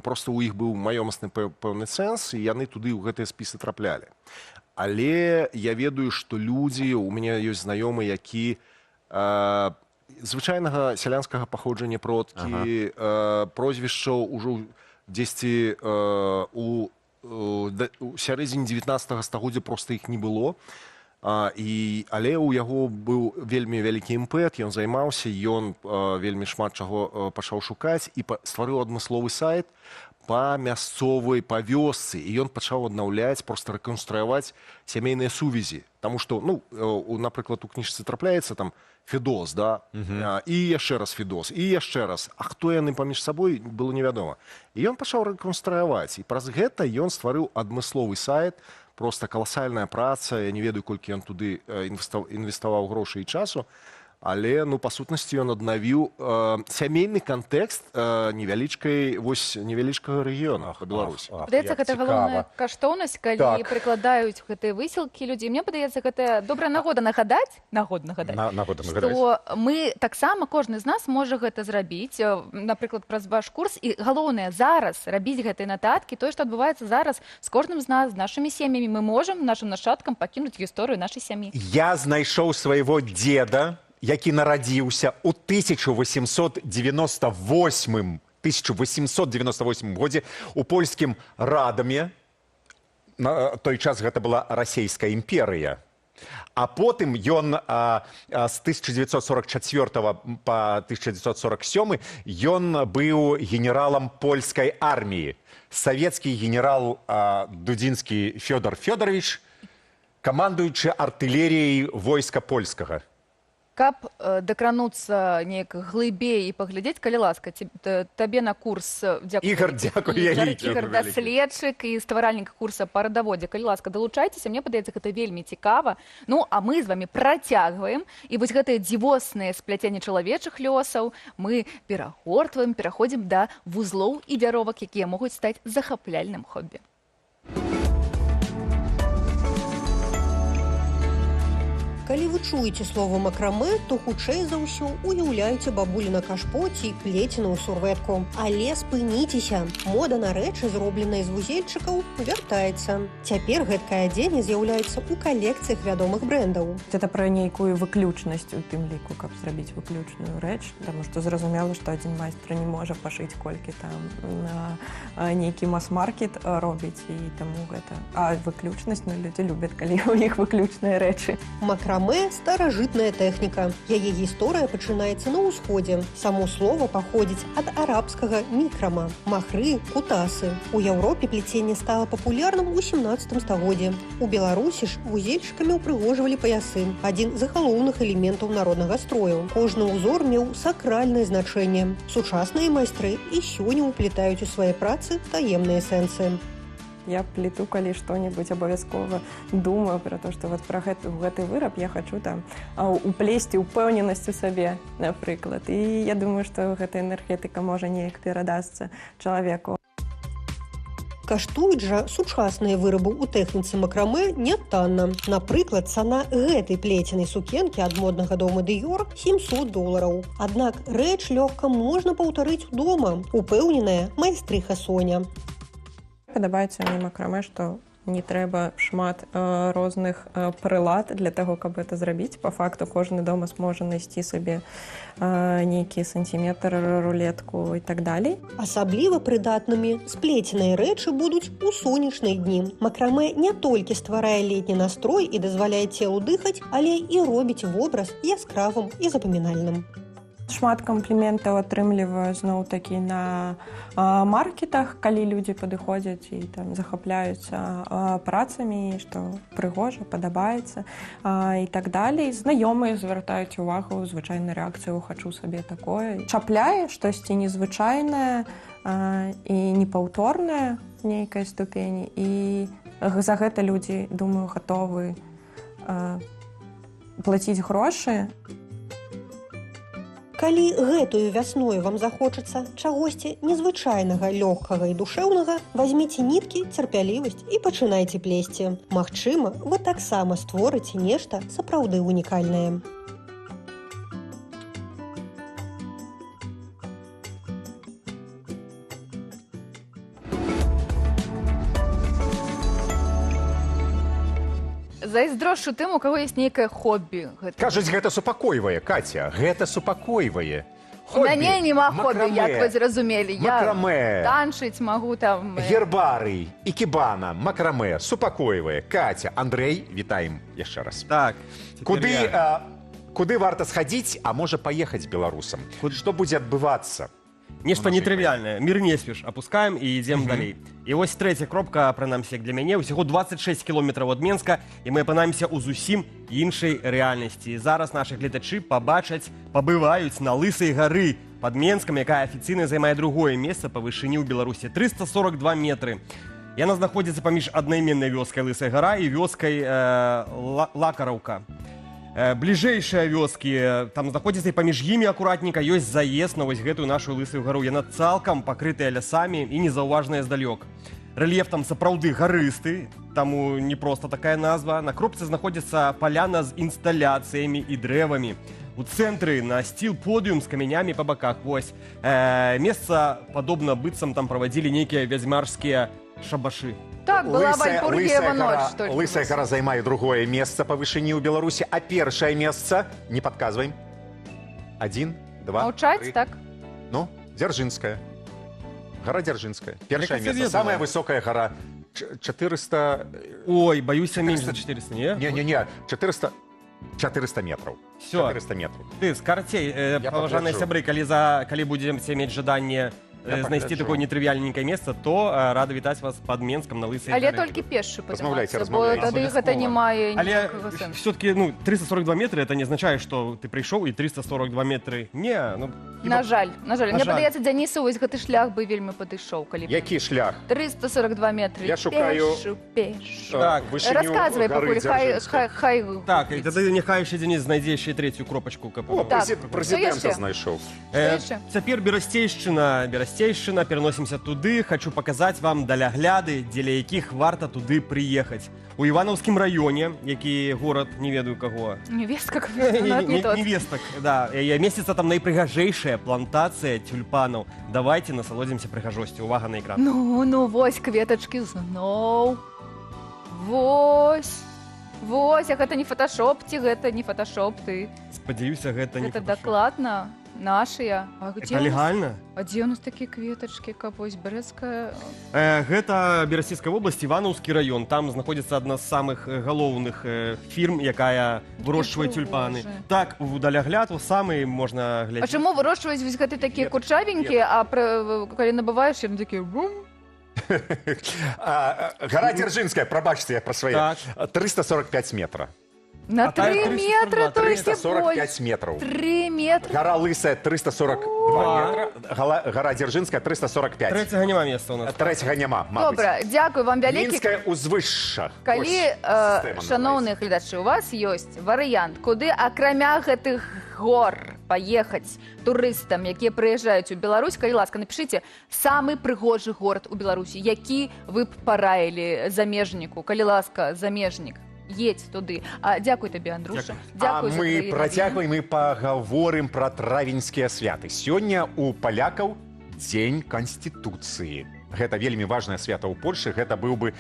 проста ў іх быў маёмасны пэўны сэнс, і яны туды ў гэтыя спісы траплялі. Але я ведаю, што людзі, у мяне ёсць знаёмы, які звычайнага сялянскага паходжання продкі, прозвішчаў ужо дзесьці у сярэдзіне 19 стагоддзя проста іх не было. Але ў яго быў вельмі вялікі імпэт, ён займаўся, ён вельмі шмат чаго пачаў шукаць і стварыў адмысловы сайт па мясцовай, па вёсцы, і ён пачаў аднаўляць, проста рэканструяваць сямейныя сувязі. Таму што, напрыклад, у кніжцы трапляецца там Федос, да? І яшчэ раз Федос, і яшчэ раз. А хто яны паміж сабой, было невядома. І ён пачаў рэканструяваць, і праз гэта ён стварыў адмысловы сайт, проста каласальная праца, я не ведаю, колькі ён туды інвеставаў грошай і часу, але, па сутнасці, ён аднавіў сямейны кантэкст невялічкага рэгіёна па Беларусі. Падаецца, гэта галоўная каштоўнасць, калі прыкладаюць гэтыя высілкі людзей. Мне падаецца, гэта добрая нагода нагадаць, што мы таксама, кожны з нас можа гэта зрабіць, напрыклад, праз ваш курс. І галоўнае зараз рабіць гэтыя нататкі, тое, што адбываецца зараз з кожным з нас, з нашымі сем'ямі. Мы можам нашым нашчадкам пакінуць гісторыю нашай сям'і. Я знайшоў свайго дзеда, які нарадзіўся ў 1898 годзе у польскім Радаме. На той час гэта была расійская імперыя. А потым ён з 1944 па 1947 ён быў генералам польскай арміі. Савецкі генерал Дудзінскі Фёдор Фёдорович, камандуючы артылерыяй войска польскага. Каб дакрануцца неяк глыбей і паглядзець, калі ласка, табе на курс Ігор, дзякую вялікі. Ігор, даследчык і стваральнік курса па радаводзе. Калі ласка, далучайцеся, мне падаецца, гэта вельмі цікава. А мы з вамі працягваем, і вось гэтыя дзівосныя спляценні чалавечых лёсаў мы перагортваем, пераходзім да вузлоў і вяровак, якія могуць стаць захапляльным хобі. Калі вы чуеце слово макрамэ, то хутчэй за ўсё уяўляеце бабулі на кашпоце і плеценую сурвэтку. Але спыніцеся. Мода на рэчы, зробленыя з вузельчыкаў, вяртаецца. Цяпер гэткае адзенне з'яўляецца ў калекцыях вядомых брэндаў. Это пра нейкую выключнасць у тым ліку, каб зрабіць выключную рэч, таму што зразумела, што адзін майстар не можа пашыць колькі там на нейкі мас-маркет робіць, і таму гэта. А выключнасць, людзі любяць, калі ў іх выключныя рэчы. Макрамэ – старажытная тэхніка. Яе гісторыя пачынаецца на ўсходзе. Само слова паходзіць ад арабскага мікрама – махры, кутасы. У Еўропе пляценне стала папулярным у 17 стагоддзі. У Беларусі ж вузельчыкамі ўпрыгожвалі паясы – адзін з галоўных элементаў народнага строю. Кожны ўзор меў сакральнае значэнне. Сучасныя майстры і сёння ўплетаюць у свае працы таемныя сэнсы. Я плету, калі што-небудзь абавязкова думаю пра то, што пра гэты выраб я хачу там уплесці ўпэўненасць у сабе, напрыклад. І я думаю, што гэта энергетыка можа неяк перадасца чалавеку. Каштуюць жа сучасныя вырабы ў тэхніцы макрамэ нятанна. Напрыклад, цана гэтай плеценай сукенкі ад моднага дома Dior $700. Аднак рэч лёгка можна паўтарыць удома, упэўненая майстрыха Соня. Падабаецца мне макрамэ, што не трэба шмат розных прылад для таго, каб гэта зрабіць. Па факту кожны дома зможа знайсці сабе нейкі сантиметр, рулетку і так далей. Асабліва прыдатнымі сплеценыя рэчы будуць у сонечныя дні. Макрамэ не толькі стварае летні настрой і дазваляе целу дыхаць, але і робіць вобраз яскравым і запамінальным. Шмат кампліментаў атрымліваю зноў-такі на маркетах, калі людзі падыходзяць і там захапляюцца працамі, што прыгожа, падабаецца і так далей. Знаёмыя звяртаюць увагу, звычайна рэакцыю «хачу сабе такое». Чапляе штосьці незвычайнае і непаўторнае в нейкай ступені, і за гэта людзі, думаю, гатовы плаціць грошы. Калі гэтую вясною вам захочацца чагосьці незвычайнага, лёгкага і душэўнага, вазьміце ніткі, цярпялівасць і пачынайце плесці. Магчыма, вы таксама створыце нешта сапраўды унікальнае. Зайздрошчу тым, у каго ёсць нейкае хобі. Кажуць, гэта супакойвае, Катя, гэта супакойвае. У мяне няма хобі, як вы зразумелі. Макрамэ. Я танчыць магу там... Гербарый, ікебана, макрамэ, супакойвае. Катя, Андрэй, вітаем яшчэ раз. Так, куды варта схадзіць, а можа паехаць беларусам? Што будзе адбывацца? Нешта нетрывіальнае. Мір не спіш. Апускаем і ідзем далей. І вось трэця кропка, прынамсі, як для мяне, усяго 26 кілометраў ад Менска, і мы апынаемся ў зусім іншай рэальнасці. Зараз нашы гледачы пабачаць, пабываюць на Лысай гары пад Менскам, якая афіцыйна займае другое месца па вышыні ў Беларусі. 342 метры. Яна знаходзіцца паміж аднайменнай вёскай Лысая гара і вёскай Лакараўка. Бліжэйшыя вёскі, там знаходзіцца і паміж імі акуратненька ёсць заезд на вось гэтую нашу Лысую гару. Яна цалкам пакрытая лясамі і незаўважная здалёк. Рэльеф там сапраўды гарысты, таму не проста такая назва. На кропцы знаходзіцца паляна з інсталяцыямі і дрэвамі. У цэнтры на сціл подыум з камянямі па баках. Вось месца падобна быццам там правадзілі нейкія вядзьмарскія шабашы. Так, была Вальпургіева ноч. Лысая гора займае другое месца па вышыні ў Беларусі, а першае месца, не падказваем, 1, 2, Маўчаць, 3. так? Ну, Дзяржынская. Гора Дзяржынская. Першае месца. Самая высокая гора. 400... Ой, баюся, менш за 400, не? Не, 400 метров. 400 метров. Ты, скарцей, паважаныя сябры, калі будзем мець жаданне знайсці такое нетрывіальненькае месца, то рада вітаць вас пад Менскам на Лысай Але гаре. толькі пешшу Размаўляйце, падымацца, бо тады гэта не мае Але ніякага сэнсу. все-таки 342 метры, это не означает, что ты прийшов і 342 метры. Не, ну... На жаль. Мне падаецца, Дзянісу, вось гэты шлях бы вельмі падышоў. Які шлях? 342 метры. Я шукаю... Пешшу. Так, Расказвай, пакуль, хай... Так, і тады няхай яшчэ Дзяніс знайдзе яшчэ трэцюю кропачку. О, прэзідэнта знайшоў. Цяпер Берасцейшчына, пераносімся туды. Хочу паказаць вам далягляды, дзеля якіх варта туды прыехаць. У Іванаўскім раёне, які горад, не ведаю каго. Невестка, Невестак, да. Месціцца там найпрыгажэйшая плантацыя тюльпанаў. Давайте насалодзімся прыгажосцю. Увага на экран. Ну, вось кветачкі зноў. Вось, а гэта не фоташоп, ці гэта не фоташоп, ты? Спадзяюся, гэта не фоташоп. Гэта дакладна нашыя. Это легальна? А дзе у нас такія кветачкі, каб вось Брэсцкая? Гэта Берасцейская вобласць, Іванаўскі раён. Там знаходзіцца адна з самых галоўных фірм, якая вырошчвае тюльпаны. Так, у далягляд, у самы можна глядзець. А чаму вырошчваюць вось гэты такія курчавенькія, а калі набываеш, яны такія бум? Гора Дзяржынская, прабачце, я пра свае. 345 метра. На 3 метра, то есть 345 метров. 3 метра. Гора Лысая 342 метра. Гора Дзяржынская 345. Трэцяга няма месца у нас. Трэцяга няма, мабыць. Добра, дзякую вам вялікі. Мінскае ўзвышша. Калі, шаноўныя гледачы, у вас ёсць варыянт, куды акрамя гэтых гор паехаць турыстам, якія прыязджаюць у Беларусь, калі ласка, напішыце самы прыгожы горад у Беларусі, які вы б параілі замежніку, калі ласка, замежнік. Едь туды. Дзякуй табе, Андруша. А мы працягваем і пагаворым пра травеньскія святы. Сёння у палякаў Дзень Канстытуцыі. гэта вельмі важнае свята ў Польшы, гэта быў бы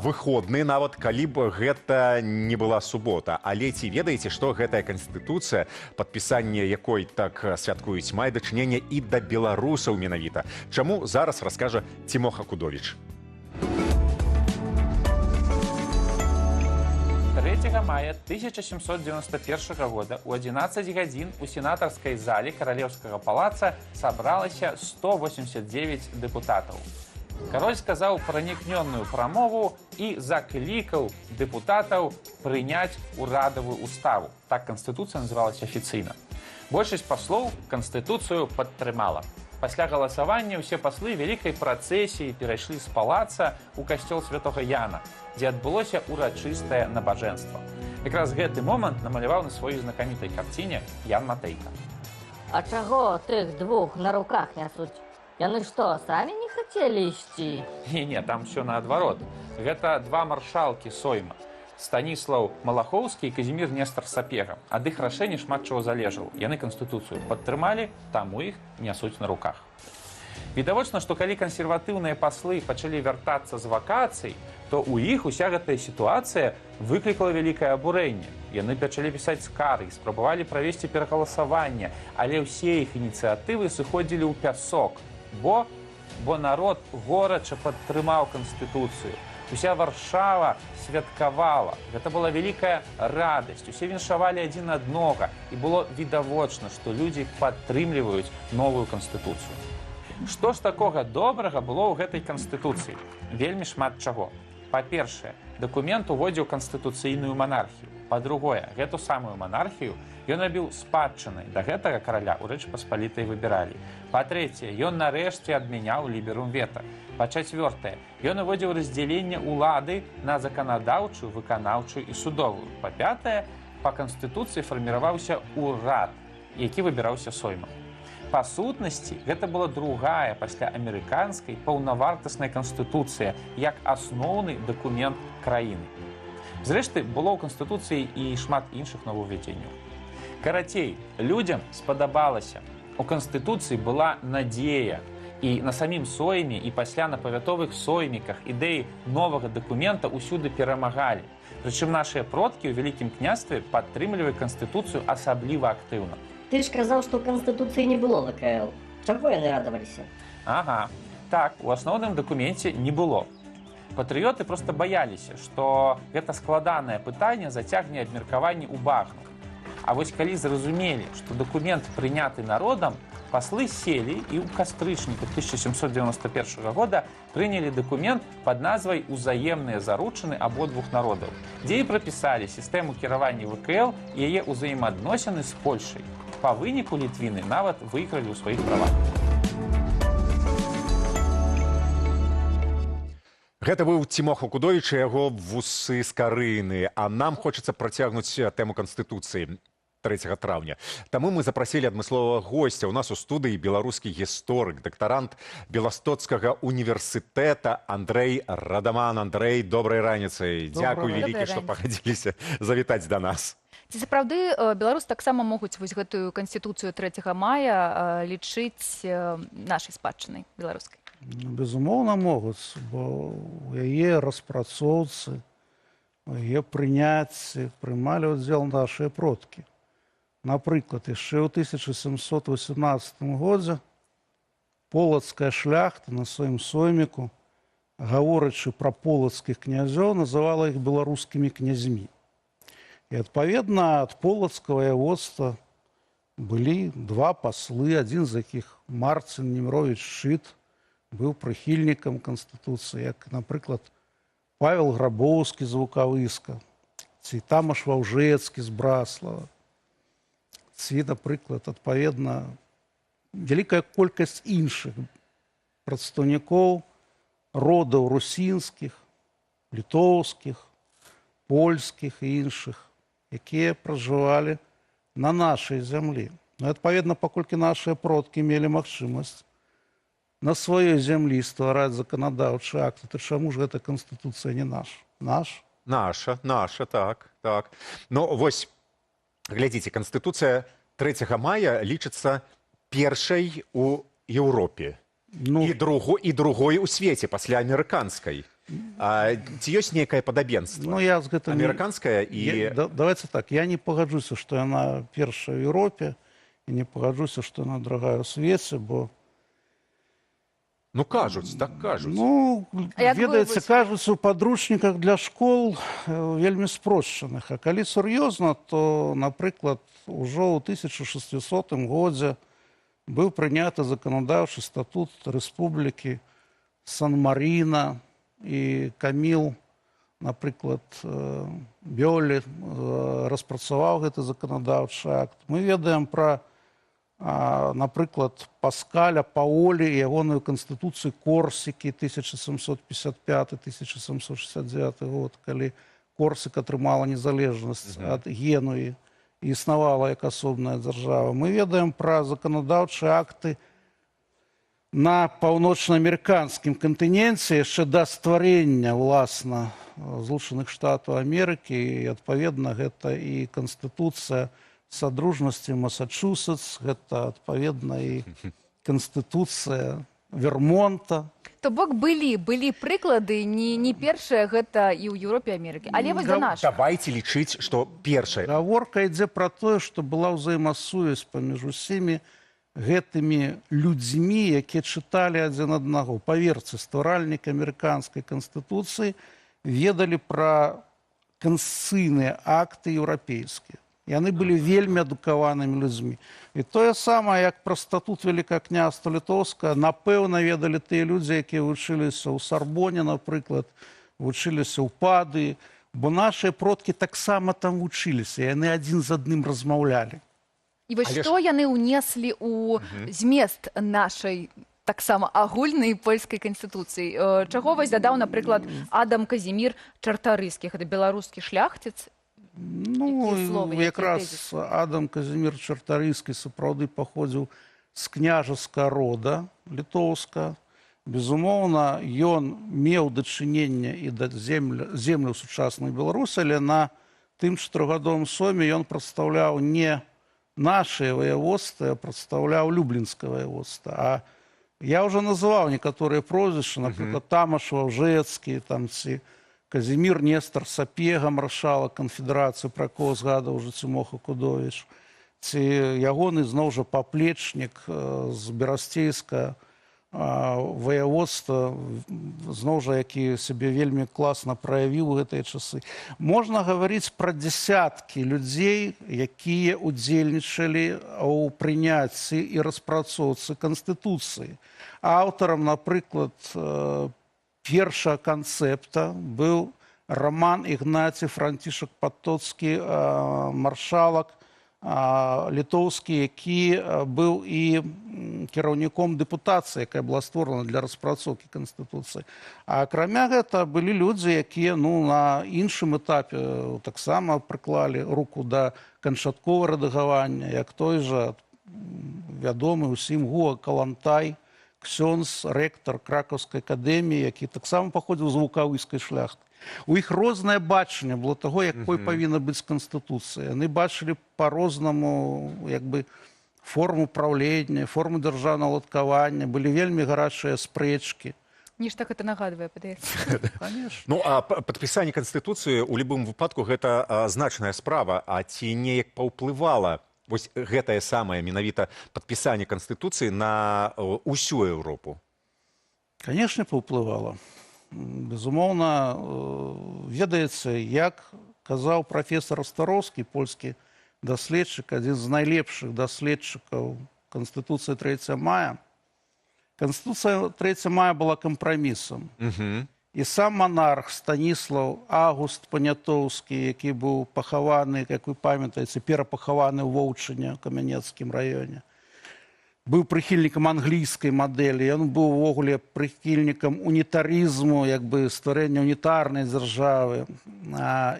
выходны, нават калі б гэта не была субота. Але ці ведаеце, што гэтая канстытуцыя, падпісанне якой так святкуюць, мае дачыненне і да беларусаў менавіта? Чаму зараз раскажа Тимоха Кудович. 3 мая 1791 года у 11 гадзін у сенатарскай зале каралеўскага палаца сабралася 189 дэпутатаў. Кароль сказаў пранікнённую прамову і заклікаў дэпутатаў прыняць урадавую уставу. Так канстытуцыя называлася афіцыйна. Большасць паслоў канстытуцыю падтрымала. Пасля галасавання ўсе паслы вялікай працэсіі перайшлі з палаца ў касцёл святога Яна, дзе адбылося урачыстае набажэнства. Якраз гэты момант намаляваў на сваёй знакамітай карціне Ян Матэйка. А чаго тых двух на руках нясуць? Яны што, самі не хацелі ісці? Не, там усё наадварот. Гэта два маршалкі сойма. Станіслаў Малахоўскі і Казімір Нестар Сапега. Ад іх рашэння шмат чаго залежаў. Яны канстытуцыю падтрымалі, таму іх нясуць на руках. Відавочна, што калі кансерватыўныя паслы пачалі вяртацца з вакацый, то ў іх уся гэтая сітуацыя выклікала вялікае абурэнне. Яны пачалі пісаць скаргі, спрабавалі правесці перагаласаванне, але ўсе іх ініцыятывы сыходзілі ў пясок, бо народ горача падтрымаў канстытуцыю. Уся Варшава святкавала. Гэта была вялікая радасць. Усе віншавалі адзін аднога. І было відавочна, што людзі падтрымліваюць новую канстытуцыю. Што ж такога добрага было ў гэтай канстытуцыі? Вельмі шмат чаго. Па-першае, дакумент уводзіў канстытуцыйную манархію. Па-другое, гэту самую манархію ён рабіў спадчынай. Да гэтага караля ў Рэчы Паспалітай выбіралі. Па-трэцяе, ён нарэшце адмяняў ліберум вета. Па-чацвёртае, ён уводзіў раздзяленне ўлады на заканадаўчую, выканаўчую і судовую. Па-пятае, па канстытуцыі фарміраваўся ўрад, які выбіраўся соймам. Па сутнасці, гэта была другая пасля амерыканскай паўнавартаснай канстытуцыя як асноўны дакумент краіны. Зрэшты, было ў канстытуцыі і шмат іншых новаўвядзенняў. Карацей, людзям спадабалася. У канстытуцыі была надзея. І на самім сойме, і пасля на павятовых сойміках ідэі новага дакумента ўсюды перамагалі. Прычым нашыя продкі ў Вялікім княстве падтрымлівалі канстытуцыю асабліва актыўна. Ты ж казаў, што ў канстытуцыі не было ЛКЛ. Чаго яны радаваліся? Ага. Так, у асноўным дакуменце не было. Патрыёты проста баяліся, што гэта складанае пытанне зацягне абмеркаванне ў багну. А вось калі зразумелі, што дакумент прыняты народам, паслы селі і ў кастрычніку 1791 года прынялі дакумент пад назвай «Узаемныя заручыны абодвух народаў», дзе і прапісалі сістэму кіравання ВКЛ і яе ўзаемаадносіны з Польшай. Па выніку літвіны нават выйгралі ў сваіх правах. Гэта быў Тимоха Кудович і яго вусы скарыны. А нам хочацца працягнуць тэму Канстытуцыі 3 траўня. Таму мы запрасілі адмысловага госця. У нас у студыі беларускі гісторык, дактарант Беластоцкага універсітэта Андрэй Радаман. Андрэй, добрай раніцай. Дзякуй вялікі, што пагадзіліся завітаць да нас. Ці сапраўды беларусы таксама могуць вось гэтую канстытуцыю 3 мая лічыць нашай спадчынай беларускай? Безумоўна, могуць, бо у яе распрацоўцы, у яе прыняцці прымалі ўдзел нашыя продкі. Напрыклад, яшчэ ў 1718 годзе полацкая шляхта на сваім сойміку, гаворачы пра полацкіх князёў, называла іх беларускімі князьмі. І, адпаведна, ад полацкага воеводства былі два паслы, адзін з якіх Марцін Немирович Шчыт, быў прыхільнікам канстытуцыі, як, напрыклад, Павел Грабоўскі з Вукавыска, ці Тамаш Ваўжэцкі з Браслава, ці, напрыклад, адпаведна, вялікая колькасць іншых прадстаўнікоў родаў русінскіх, літоўскіх, польскіх і іншых, якія пражывалі на нашай зямлі. Ну, адпаведна, паколькі нашыя продкі мелі магчымасць на сваёй зямлі ствараць заканадаўчы акт, то чаму ж гэта канстытуцыя не наша? Наша, так. Ну, вось, глядзіце, канстытуцыя 3 мая лічыцца першай у Еўропе. І другой у свеце пасля амерыканскай. Ці ёсць нейкае падабенства? Ну, я з гэтым... Амерыканская і... Давайте так, я не пагаджуся, што яна першая ў Еўропе, і не пагаджуся, што яна другая ў свеце, бо... Ну, кажуць, так кажуць. Ну, ведаеце, кажуць, у падручніках для школ вельмі спрошчаных. А калі сур'ёзна, то, напрыклад, ужо ў 1600 годзе быў прыняты заканадаўчы статут Рэспублікі Сан-Маріна, і Каміл, напрыклад, Бёлі распрацаваў гэты заканадаўчы акт. Мы ведаем пра, напрыклад, Паскаля Паолі і ягоную канстытуцыю Корсікі 1755-1769 год, калі Корсіка атрымала незалежнасць ад Генуі і існавала як асобная дзяржава. Мы ведаем пра заканадаўчыя акты на паўночна-амерыканскім кантыненце яшчэ да стварэння, уласна, Злучаных Штатаў Амерыкі, і, адпаведна, гэта і канстытуцыя Садружнасці Масачусетс, гэта, адпаведна, і канстытуцыя Вермонта. То бок былі прыклады, не першыя гэта і ў Еўропе, Амерыкі. Але вось да нашых. Давайте лічыць, што першае. Гаворка ідзе пра тое, што была ўзаемасувязь паміж усімі гэтымі людзьмі, якія чыталі адзін аднаго. Паверце, стваральнікі амерыканскай канстытуцыі ведалі пра канстытуцыйныя акты еўрапейскія. Яны былі вельмі адукаванымі людзьмі. І тое самае, як пра статут Вялікага княства Літоўскага, напэўна, ведалі тыя людзі, якія вучыліся ў Сарбоне, напрыклад, вучыліся ў Падыі, бо нашыя продкі таксама там вучыліся, яны адзін з адным размаўлялі. І вось што яны ўнеслі ў змест нашай таксама агульнай польскай канстытуцыі? Чаго вось дадаў, напрыклад, Адам Казімір Чартарыскі, гэта беларускі шляхціц? Ну, якраз Адам Казімір Чартарыскі сапраўды паходзіў з княжаскага рода літоўска. Безумоўна, ён меў дачыненне і да земляў сучаснай Беларусі, але на тым 4гадовым соме ён прадстаўляў не нашае ваяводства, а прадстаўляў Люблінскае ваяводства. А я ўжо называў некаторыя прозвішчы, напрыклад, Тамаш Ваўжэцкі, там ці Казімір Нестар Сапега, маршала канфедэрацыі, пра якога згадаў ужо Цімоха Кудовіч, ці ягоны зноў жа паплечнік з берасцейскага ваяводства, зноў жа, які сябе вельмі класна праявіў у гэтыя часы. Можна гаварыць пра дзясяткі людзей, якія удзельнічалі ў прыняцці і распрацоўцы канстытуцыі. Аўтарам, напрыклад, першага канцэпта быў Роман Ігнаці Францішак Патоцкі, маршалак літоўскі, які быў і кіраўніком дэпутацыі, якая была створана для распрацоўкі канстытуцыі. А акрамя гэта былі людзі, якія на іншым этапе таксама прыклалі руку да канчатковага рэдагавання, як той жа вядомы ўсім Гуа Калантай, ксёндз, рэктар Кракаўскай акадэміі, які таксама паходзіў з вулкавыскай шляхты. У іх рознае бачанне было таго, якой павінна быць канстытуцыя. Яны бачылі па-рознаму форму праўлення, форму дзяржаўнага ўладкавання, былі вельмі гарачыя спрэчкі. Мне ж так это нагадвае, падаецца. Ну, а падпісанне канстытуцыі ў любым выпадку гэта значная справа, а ці неяк паўплывала вось гэтае самае менавіта падпісанне канстытуцыі на ўсю Еўропу? Канешне, паўплывала. Безумоўна, ведаеце, як казаў прафесор Староўскі, польскі даследчык, адзін з найлепшых даследчыкаў Канстытуцыі 3 мая. Канстытуцыя 3 мая была кампрамісам. І сам монарх Станіслаў Август Панятоўскі, які быў пахаваны, як вы памятаеце, перапахаваны ў Воўчыне, ў Камянецкім раёне, быў прыхільнікам англійскай мадэлі, ён быў увогуле прыхільнікам унітарызму, стварэння унітарнай дзяржавы.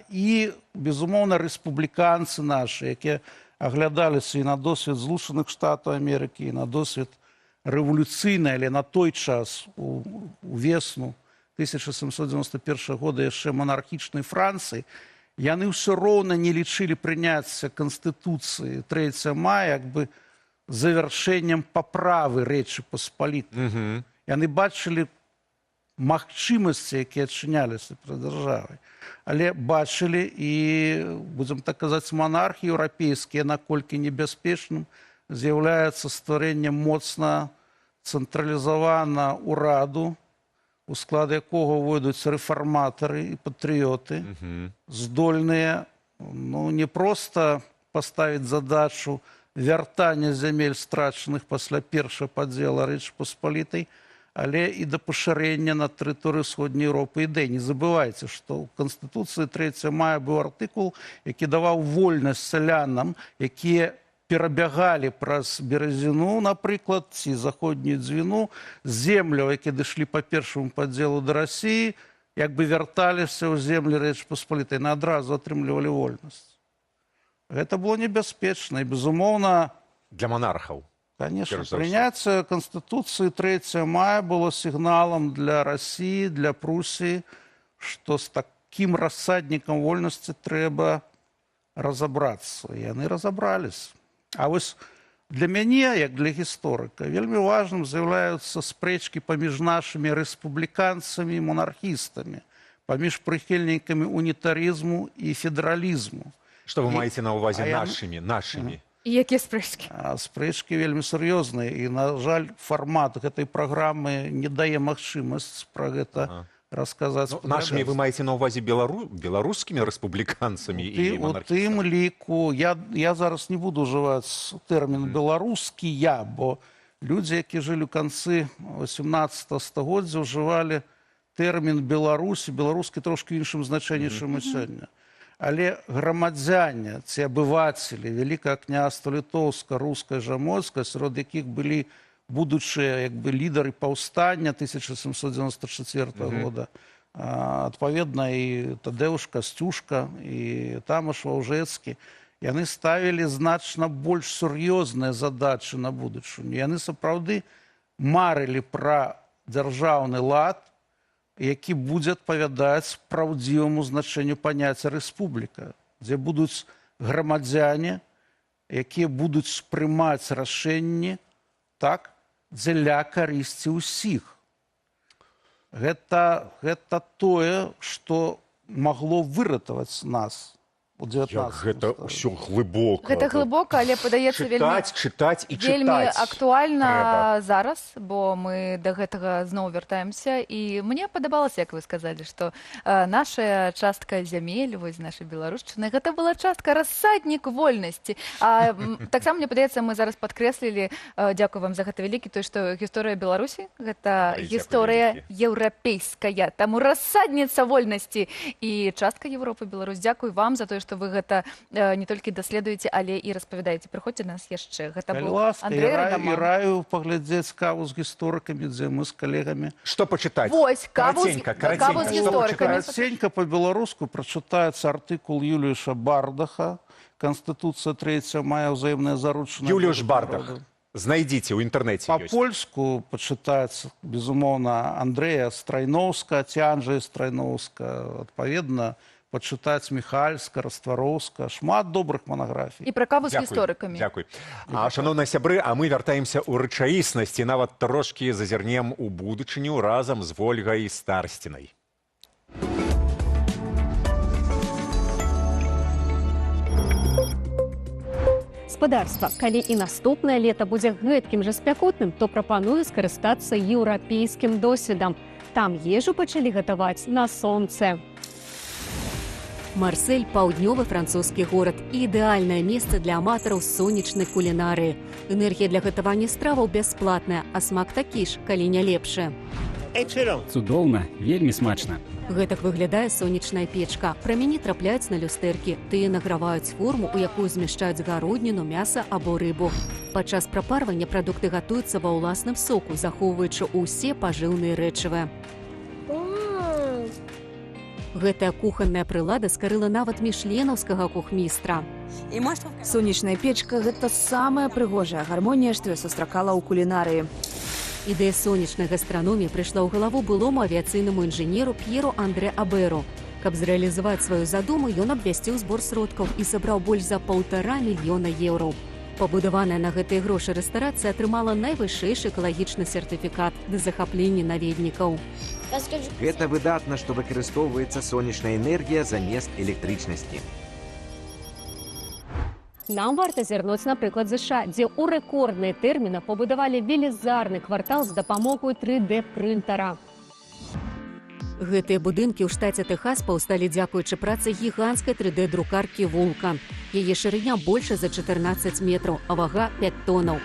І, безумоўна, рэспубліканцы нашы, якія аглядаліся і на досвед Злучаных Штатаў Амерыкі, і на досвед рэвалюцыйнай, але на той час, у весну 1791 года яшчэ монархічнай Францыі, яны ўсё роўна не лічылі прыняцця Канстытуцыі 3 мая завяршэннем паправы Рэчы Паспалітай. Яны бачылі магчымасці, якія адчыняліся пред дзяржавай. Але бачылі і, будзем так казаць, монархі еўрапейскія, наколькі небяспечным з'яўляецца стварэнне моцна цэнтралізавана ўраду, у склад якога ўвойдуць рэфарматары і патрыёты, здольныя не проста паставіць задачу вяртання зямель страчаных пасля першага падзела Рэчы Паспалітай, але і да пашырэння на тэрыторыі Усходняй Еўропы ідэй. Не забывайце, што ў Канстытуцыі 3 мая быў артыкул, які даваў вольнасць сялянам, якія перабягалі праз Березіну, напрыклад, ці заходнюю Дзвіну, земляў, якія дышлі па першаму падзелу да Расіі, як бы вярталіся ў землі Рэчы Паспалітай, адразу атрымлівалі вольнасць. Гэта было небяспечна і, безумоўна, для монархаў. Конечно, принятие Конституции 3 мая было сигналом для России, для Пруссии, что с таким рассадником вольности треба разобраться. И они разобрались. А вот для меня, как для историка, вельми важным з'являються спрэчкі паміж нашими республиканцами и монархистами, паміж прихильниками унитаризму и федерализму. Что вы маете на увазе нашими? І якія спрэчкі? Спрэчкі вельмі сур'ёзныя. І, на жаль, фармат гэтай праграмы не дае магчымасць пра гэта расказаць. Нашими вы маеце на увазе беларускімі рэспубліканцамі і монархістамі? У тым ліку, я зараз не буду ўжываць тэрмін беларускія, бо людзі, якія жылі ў канцы 18 стагоддзя, ўжывалі тэрмін Беларусі, беларускі трошкі іншым значэнні, чым і сёння. Але грамадзяне, ці абывацелі Вялікага княства Літоўска, Рускай, Жамойскай, сярод якіх былі будучыя лідары паўстання 1794 года, адпаведна і Тадэўш Касцюшка, і Тамаш Ваўжэцкі, яны ставілі значна больш сур'ёзныя задачы на будучыню. Яны сапраўды марылі пра дзяржаўны лад, які будзе адпавядаць праўдзіваму значэнню паняцця рэспубліка, дзе будуць грамадзяне, якія будуць прымаць рашэнні дзеля карысці ўсіх. Гэта тое, што магло выратаваць нас у 19 Гэта ўсё глыбока. Гэта глыбока, але падаецца вельмі актуальна зараз, бо мы да гэтага зноў вяртаемся. І мне падабалася, як вы сказалі, што наша частка зямель, вось нашай беларушчыны, гэта была частка рассаднік вольнасці. Таксама, мне падаецца, мы зараз падкрэслілі, дзякую вам за гэта вялікі, той, што гісторыя Беларусі — гэта гісторыя еўрапейская. Таму рассадніца вольнасці і частка Еўропы, Беларусь. Дзякуй вам за тое, што вы гэта не толькі даследуеце, але і распавядаеце. Прыходзьце да нас яшчэ. Гэта быў Андрэй Радаман. І раю паглядзець каву з гісторыкамі, дзе мы з калегамі. Што пачытаць? Вось, каву з гісторыкамі. Караценька па-беларуску прачытаецца артыкул Юліуша Бардаха, Конституція 3 мая, ўзаемнае заручнае. Юліуш Бардах. Знайдзіце, ў інтэрнэце ёсць. Па-польску пачытаецца, безумоўна, Андрэя Страйноўска, ці Анджэя Страйноўска, адпаведна, пачытаць Міхальска, Раствароўска, шмат добрых монаграфій. І пра каву з гісторыкамі. Дзякуй. Шаноўныя сябры, а мы вяртаемся ў рэчаіснасці, нават трошкі зазірнем у будучыню разам з Вольгай Старсцінай. Гаспадарства, калі і наступнае лета будзе гэткім жа спякотным, то прапаную скарыстацца еўрапейскім досведам. Там ежу пачалі гатаваць на сонцы. Марсель – паўднёвы французскі горад і ідэальнае месца для аматараў сонечнай кулінарыі. Энергія для гатавання страваў бясплатная, а смак такі ж, калі не лепшы. Цудоўна, вельмі смачна. Гэтак выглядае сонечная печка. Прамені трапляюць на люстэркі. Тыя награваюць форму, у якую змяшчаюць гародніну, мяса або рыбу. Падчас прапарвання прадукты гатуюцца ва ўласным соку, захоўваючы ўсе пажыўныя рэчывы. Гэтая кухонная прылада скарыла нават мішленаўскага кухмістра. Сонечная печка – гэта самая прыгожая гармонія, што я сустракала ў кулінарыі. Ідэя сонечнай гастраноміі прыйшла ў галаву былому авіяцыйнаму інжынеру П'еру Андре Аберу. Каб зрэалізаваць сваю задуму, ён абвясціў збор сродкаў і сабраў больш за 1,5 мільёна еўраў. Пабудаваная на гэтыя грошы рэстарацыя атрымала найвышэйшы экалагічны сертыфікат да захаплення наведнікаў. Гэта выдатна, што выкарыстоўваецца сонечная энергія замест электрычнасці. Нам варта зірнуць, напрыклад, ЗША, дзе ў рэкордныя тэрміны пабудавалі велізарны квартал з дапамогай 3D-прынтара. Гэтыя будынкі ў штаце Тэхас паўсталі дзякуючы працы гіганцкай 3D-друкаркі «Вулкан». Яе шырыня больше за 14 метраў, а вага 5 тонаў.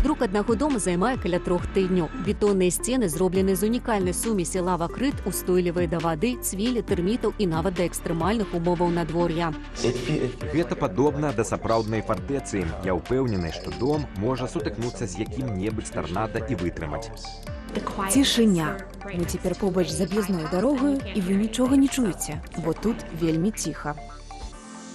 Друк аднаго дома займае каля 3 тыдняў. Бетонныя сцены зроблены з унікальнай сумесі лавакрыт, устойлівыя да вады, цвілі, тэрмітаў і нават да экстрэмальных умоваў надвор'я. Гэта падобна да сапраўднай фартэцы. Я ўпэўнены, што дом можа сутыкнуцца з якім-небудзь тарнада і вытрымаць. Цішыня. Мы цяпер побач з аб'язною дарогаю, і вы нічога не чуеце, бо тут вельмі ціха.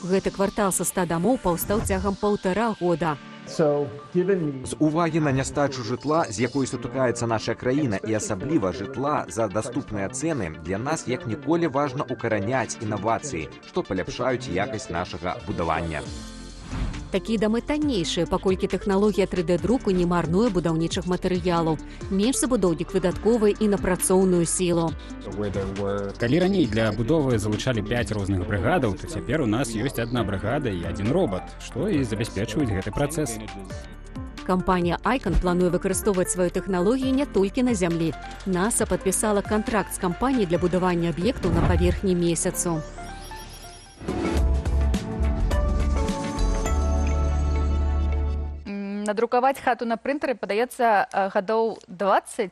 Гэты квартал са 100 дамоў паўстаў цягам 1,5 года. З увагі на нястачу жытла, з якой сутыкаецца наша краіна, і асабліва жытла за даступныя цэны, для нас як ніколі важна укараняць інавацыі, што паляпшаюць якасць нашага будавання. Такія дамы таннейшыя, паколькі тэхналогія 3D-друку не марнуе будаўнічых матэрыялаў. Менш забудоўнік выдатковы і на працоўную сілу. Калі раней для будовы залучалі 5 розных брыгадаў, то цяпер у нас ёсць адна брыгада і адзін робат, што і забяспечваюць гэты працэс. Кампанія Icon плануе выкарыстоўваць сваю тэхналогію не толькі на зямлі. НАСА падпісала кантракт з кампаніяй для будавання аб'ектаў на паверхні месяцу. Надрукаваць хату на прынтары, падаецца, гадоў 20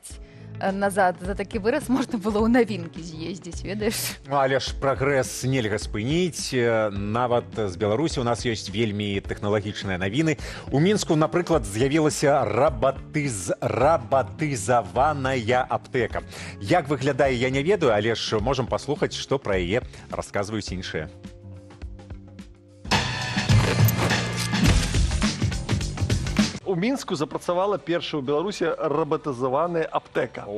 назад за такі выраз можна было ў навінкі з'ездзіць, ведаеш? Але ж прагрэс нельга спыніць. Нават з Беларусі у нас ёсць вельмі тэхналагічныя навіны. У Мінску, напрыклад, з'явілася рабатызаваная аптэка. Як выглядае, я не ведаю, але ж можам паслухаць, што пра яе расказваюць іншыя. У Мінску запрацавала першая ў Беларусі рабатызаваная аптэка.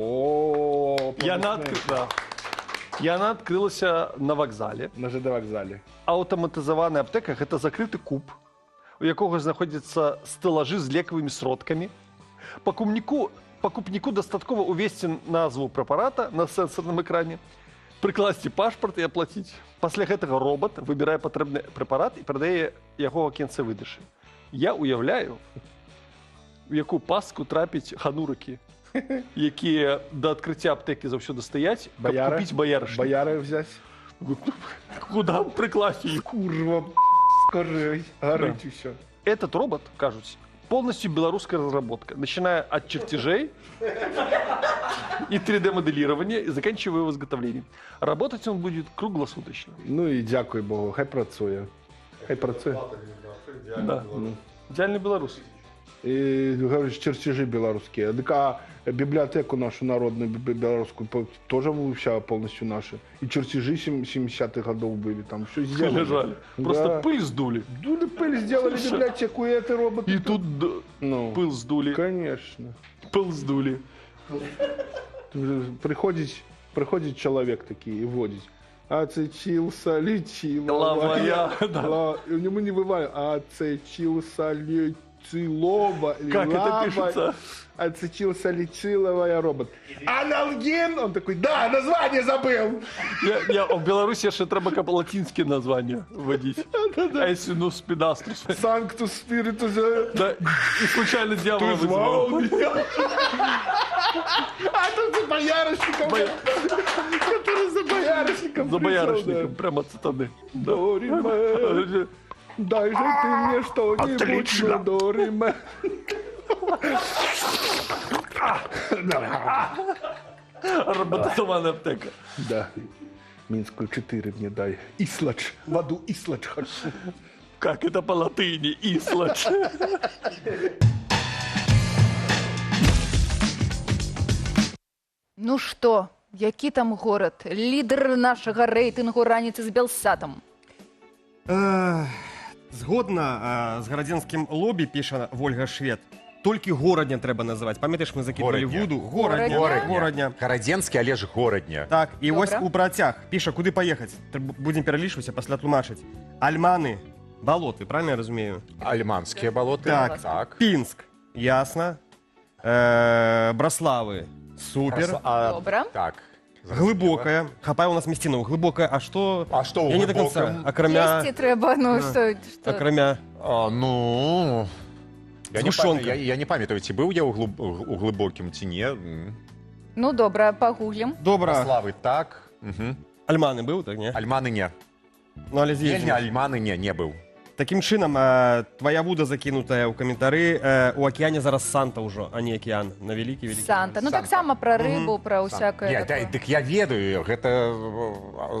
Яна адкрылася на вакзале. На ЖД вакзале. Аўтаматызаваная аптэка – гэта закрыты куб, у якога знаходзяцца стэлажы з лекавымі сродкамі. Пакупніку дастаткова увесці назву прэпарата на сэнсорным экране, прыкласці пашпарт і аплаціць. Пасля гэтага робот выбірае патрэбны прэпарат і прадае яго ў акенцы выдачы. Я уяўляю, у якую пастку трапіць ханурыкі, якія да адкрыцця аптэкі заўсёды стаяць, каб купіць баярышнік. Баяры взяць? Куда прыкласці? Курва, скажи, горить усё. Этот робот, кажуць, полностью белорусская разработка, начиная от чертежей и 3D-моделирования и заканчивая его изготовлением. Работать он будет круглосуточно. Ну и дякую Богу, хай працує. Хай працує. Да. Идеальный белорус. И, говоришь, чертежи белорусские. А библиотеку нашу народную, белорусскую, тоже вся полностью наша. И чертежи 70-х годов были, там все сделали. Лежали. Просто да. Пыль сдули. Дули пыль, сделали библиотеку, и это роботы. И тут пыл сдули. Конечно. Пыл сдули. Приходит человек такие и вводит. Ацетилсалициловая. Лавая, да. Мы не бываем. Ацетилсалициловая. Как это пишется? Ацетилсалициловая робот. Аналген! Он такой, да, название забыл! В Беларуси еще треба как латинские названия вводить. Эсинус педаструс. Санктус спиритус. Да, и случайно дьявола вызвал. А тут за боярышником. Который за боярышником. За боярышником, прямо цитаны. Дориме, дай же ты мне что-нибудь, Дориме. Роботизованная аптека. Да. Минскую 4 мне дай. Ислач. В аду Ислач хочу. Как это по латыни? Ислач. Ну што, які там горад? Лідар нашага рэйтынгу раніцы з Белсатам. Згодна з гарадзенскім лобі, піша Вольга Швед, толькі горадня трэба называць. Памятаеш, мы закидывали вуду? Горадня. Гарадзенскі, але ж горадня. Так, і вось у працяг. Піша, куды паехаць? Будзем пералічваць, а пасля тлумачыць. Альманы, Балоты, правильно я разумею? Альманские болоты. Так. Пинск. Ясно. Браславы. Супер. Добре. Так. Глибокая. Хапай у нас Местинову. Глибокая. А что? у Я не до конца. глибоком? Окромя... Їсти треба, ну що? Окромя... Ну... Я не, Згущенка. я не пам'ятаю, ці був я у глибокім, ці ні. Ну, добре, погуглим. Добре. Браслави так. Угу. Альманы был, так, не? Альманы не. Ну, але здесь... Ельня, Альманы не был. Таким чином, твоя Вуда, закинутая у коментары, у океане зараз Санта уже, а не океан. На великий-великий. Санта. Ну, так само про рибу, про усяке. Не, так я ведаю, гэта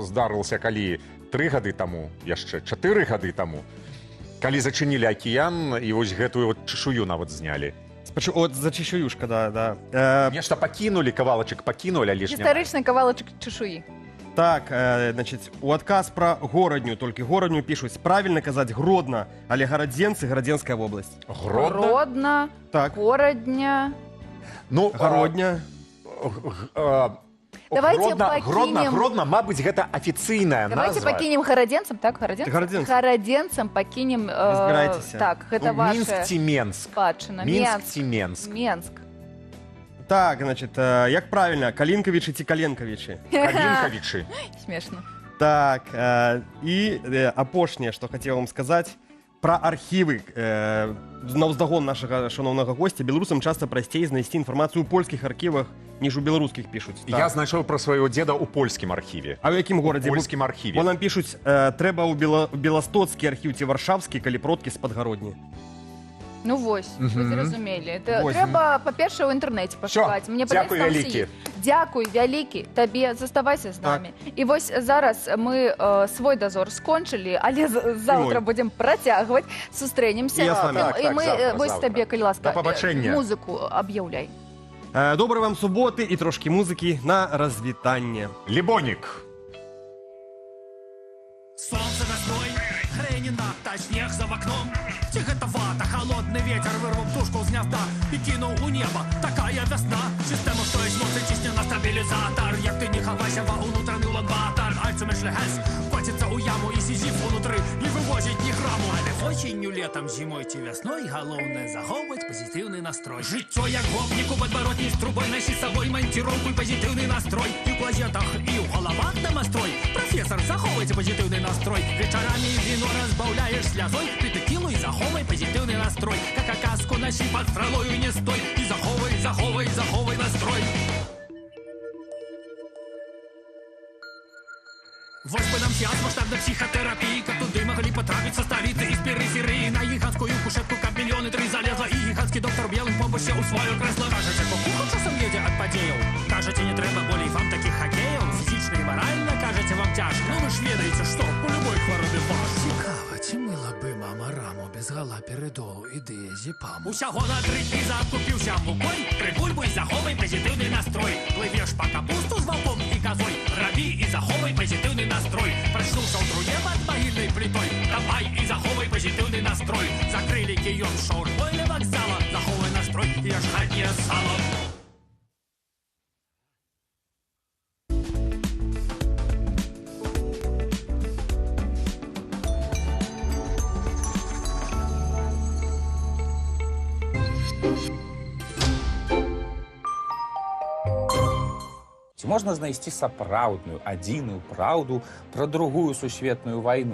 здарылася калі 3 гады таму, яшчэ 4 гады таму. Калі зачынілі акіян, і вось гэтую вот чешую нават знялі. Вот за чешуюшка, да. Нешта пакінулі, кавалачак пакінулі, але ж не... Гістарычны кавалачак чешуі. Так, значит, у адказ про Городню, только Городню пишут. Правильно казать Гродно, але Городзенцы, Городзенская область. Гродно, так. Городня. Ну, Городня. Давайте покинем... Гродно, мабыць, гэта афіцыйная назва. Давайте покинем городенцам, так? Городенцам. Городенцам покинем... Разбирайтесь. Так, это ваше... Минск ці Менск. Спадчына. Минск ці Менск. Менск. Так, значит, як правильно? Калинковичи ці Каленковичи? Калинковичи. Смешно. Так, и апошняе, что хотел вам сказать. Про архівы. На ўздагон нашага шановнага гостя, беларусам часта прасцей знайсці інфармацыю ў польскіх архівах, ніж у беларускіх пішуць. Я знайшоў пра свайго деда ў польскім архіве. А ў якім горадзе? У польскім архіве. Бо нам пішуць, трэба ў беластоцкі архіў ці варшавскі, калі продкі з Падгародні. Ну вось, вы зразумелі. Трэба, па-першае, ў інтэрнэце пашукаць. Дзякуй вялікі. Дзякуй вялікі табе, заставайся з намі. І вось зараз мы свой дазор скончылі, але заўтра будзем працягваць, сустрэнемся. І мы вось табе, калі ласка, музыку аб'яўляй. Добрай вам суботы і трошкі музыкі на развітанне. Лібонік. Солнце настрой, грэй не надта, снег за вакном. Ці гэта вата, холодны ветер вырваў птушку з гнязда і кінуў у неба. Такая вясна, сістэма стоіць моцы цісне на стабілізатар. Як ты не хавайся ва ўнутраны ламбатар. Альцумешлі гэс, коціцца ў яму і сізіф унутры, не вывозіць ні граму. Але осенню, летом, зімой ці вясной галоўнае захоўваць пазітыўны настрой. Жыццё як гопніку в адваротні з трубой, насі з сабой манціроўку і пазітыўны настрой. І ў клазетах, і ў галавах намастрой. Прафесар, захоўвайце пазітыўны настрой. Вечарамі віно разбаўляеш слязой, ты тэкілу і захоўвай пазітыўны настрой. Как аказку насі пад стралою не стой. І захоўвай, захоўвай, захоўвай настрой. Вось бы нам час масштабной психотерапии, как туды могли потрапить со столицы из периферии на гигантскую кушетку, как миллионы 3 залезла, и гигантский доктор белым помощи у свое кресло. Кажете, кукуху часом едет от подеял. Кажете, не треба болей вам таких хоккеев. Физично и морально, кажете, вам тяжко. Ну вы ж ведаете, что у любой хвороби ваш. Цікаво, ці мила би мама раму без гала передолу і дезіпаму. Усяго на 3 дні закупився мукой. Прибульбуй, заховай позитивний настрой. Пливеш по капусту з вовком і козой. Рабі і заховай позитивний настрой. Прочнулся у труне под могильной плитой. Давай и заховай позитивный настрой. Закрыли киёк шаурмой для вокзала. Заховай настрой и аж хатнее сало. Ці можна знайсці сапраўдную адзіную праўду пра другую сусветную вайну?